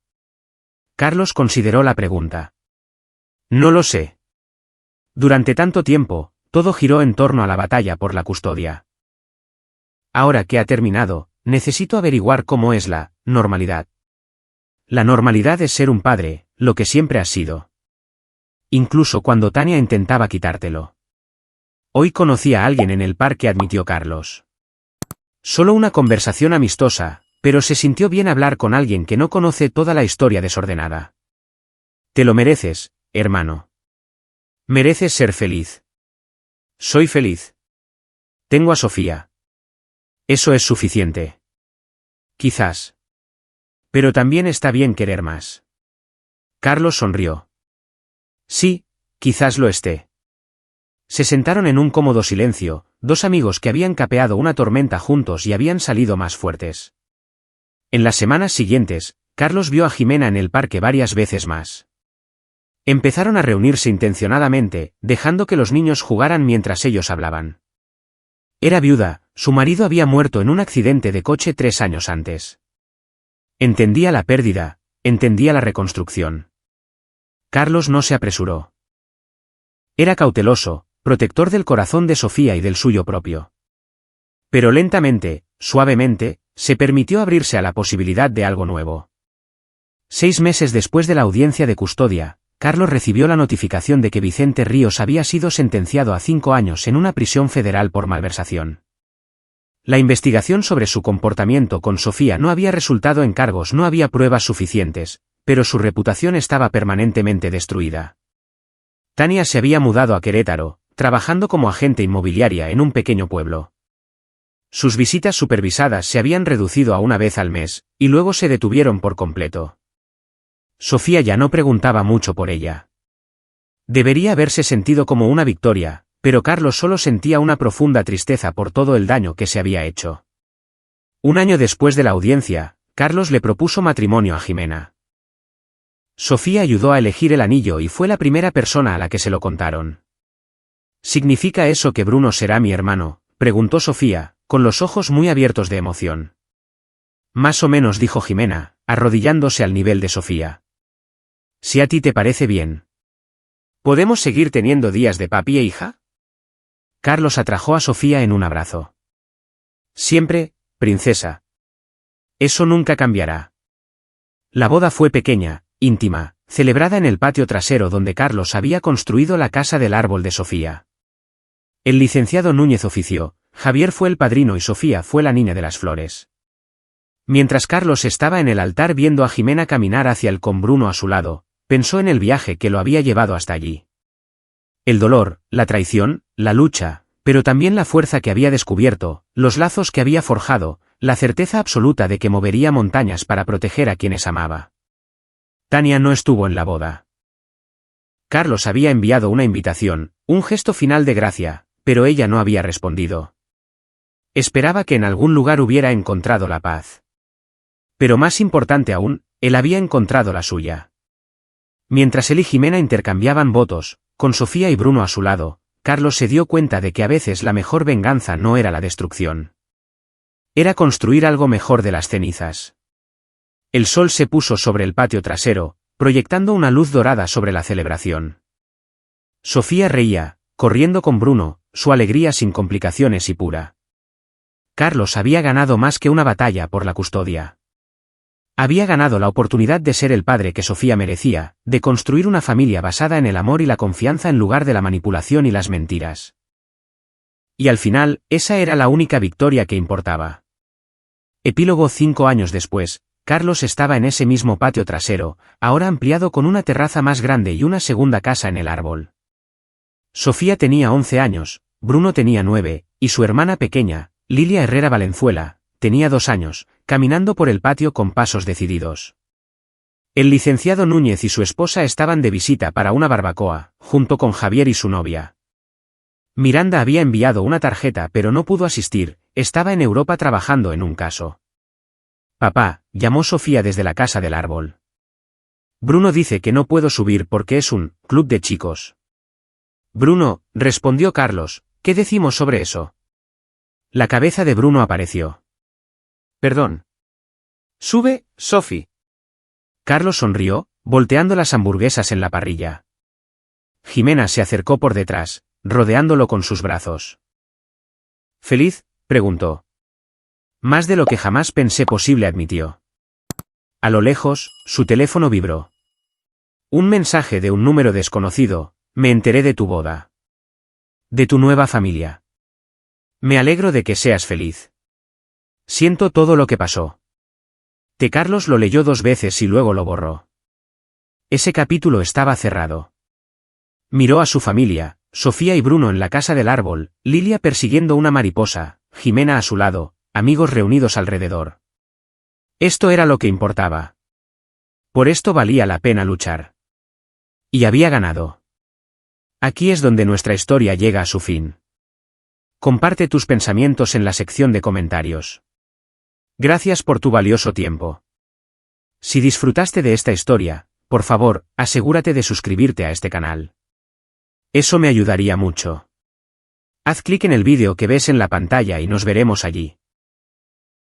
Carlos consideró la pregunta. No lo sé. Durante tanto tiempo, todo giró en torno a la batalla por la custodia. Ahora que ha terminado, necesito averiguar cómo es la normalidad. La normalidad es ser un padre, lo que siempre has sido. Incluso cuando Tania intentaba quitártelo. Hoy conocí a alguien en el parque, admitió Carlos. Solo una conversación amistosa, pero se sintió bien hablar con alguien que no conoce toda la historia desordenada. Te lo mereces, hermano. Mereces ser feliz. Soy feliz. Tengo a Sofía. Eso es suficiente. Quizás. Pero también está bien querer más. Carlos sonrió. Sí, quizás lo esté. Se sentaron en un cómodo silencio, dos amigos que habían capeado una tormenta juntos y habían salido más fuertes. En las semanas siguientes, Carlos vio a Jimena en el parque varias veces más. Empezaron a reunirse intencionadamente, dejando que los niños jugaran mientras ellos hablaban. Era viuda, su marido había muerto en un accidente de coche 3 años antes. Entendía la pérdida, entendía la reconstrucción. Carlos no se apresuró. Era cauteloso, protector del corazón de Sofía y del suyo propio. Pero lentamente, suavemente, se permitió abrirse a la posibilidad de algo nuevo. 6 meses después de la audiencia de custodia, Carlos recibió la notificación de que Vicente Ríos había sido sentenciado a 5 años en una prisión federal por malversación. La investigación sobre su comportamiento con Sofía no había resultado en cargos, no había pruebas suficientes, pero su reputación estaba permanentemente destruida. Tania se había mudado a Querétaro, trabajando como agente inmobiliaria en un pequeño pueblo. Sus visitas supervisadas se habían reducido a una vez al mes, y luego se detuvieron por completo. Sofía ya no preguntaba mucho por ella. Debería haberse sentido como una victoria, pero Carlos solo sentía una profunda tristeza por todo el daño que se había hecho. Un año después de la audiencia, Carlos le propuso matrimonio a Jimena. Sofía ayudó a elegir el anillo y fue la primera persona a la que se lo contaron. ¿Significa eso que Bruno será mi hermano?, preguntó Sofía, con los ojos muy abiertos de emoción. Más o menos, dijo Jimena, arrodillándose al nivel de Sofía. Si a ti te parece bien. ¿Podemos seguir teniendo días de papi e hija? Carlos atrajo a Sofía en un abrazo. Siempre, princesa. Eso nunca cambiará. La boda fue pequeña, íntima, celebrada en el patio trasero donde Carlos había construido la casa del árbol de Sofía. El licenciado Núñez ofició, Javier fue el padrino y Sofía fue la niña de las flores. Mientras Carlos estaba en el altar viendo a Jimena caminar hacia él con Bruno a su lado, pensó en el viaje que lo había llevado hasta allí. El dolor, la traición, la lucha, pero también la fuerza que había descubierto, los lazos que había forjado, la certeza absoluta de que movería montañas para proteger a quienes amaba. Tania no estuvo en la boda. Carlos había enviado una invitación, un gesto final de gracia, pero ella no había respondido. Esperaba que en algún lugar hubiera encontrado la paz. Pero más importante aún, él había encontrado la suya. Mientras él y Jimena intercambiaban votos, con Sofía y Bruno a su lado, Carlos se dio cuenta de que a veces la mejor venganza no era la destrucción. Era construir algo mejor de las cenizas. El sol se puso sobre el patio trasero, proyectando una luz dorada sobre la celebración. Sofía reía, corriendo con Bruno, su alegría sin complicaciones y pura. Carlos había ganado más que una batalla por la custodia. Había ganado la oportunidad de ser el padre que Sofía merecía, de construir una familia basada en el amor y la confianza en lugar de la manipulación y las mentiras. Y al final, esa era la única victoria que importaba. Epílogo. 5 años después, Carlos estaba en ese mismo patio trasero, ahora ampliado con una terraza más grande y una segunda casa en el árbol. Sofía tenía 11 años, Bruno tenía 9, y su hermana pequeña, Lilia Herrera Valenzuela, tenía 2 años, caminando por el patio con pasos decididos. El licenciado Núñez y su esposa estaban de visita para una barbacoa, junto con Javier y su novia. Miranda había enviado una tarjeta pero no pudo asistir, estaba en Europa trabajando en un caso. Papá, llamó Sofía desde la casa del árbol. Bruno dice que no puedo subir porque es un club de chicos. Bruno, respondió Carlos, ¿qué decimos sobre eso? La cabeza de Bruno apareció. Perdón. Sube, Sophie. Carlos sonrió, volteando las hamburguesas en la parrilla. Jimena se acercó por detrás, rodeándolo con sus brazos. ¿Feliz?, preguntó. Más de lo que jamás pensé posible, admitió. A lo lejos, su teléfono vibró. Un mensaje de un número desconocido: me enteré de tu boda. De tu nueva familia. Me alegro de que seas feliz. Siento todo lo que pasó. Carlos lo leyó 2 veces y luego lo borró. Ese capítulo estaba cerrado. Miró a su familia, Sofía y Bruno en la casa del árbol, Lilia persiguiendo una mariposa, Jimena a su lado, amigos reunidos alrededor. Esto era lo que importaba. Por esto valía la pena luchar. Y había ganado. Aquí es donde nuestra historia llega a su fin. Comparte tus pensamientos en la sección de comentarios. Gracias por tu valioso tiempo. Si disfrutaste de esta historia, por favor, asegúrate de suscribirte a este canal. Eso me ayudaría mucho. Haz clic en el vídeo que ves en la pantalla y nos veremos allí.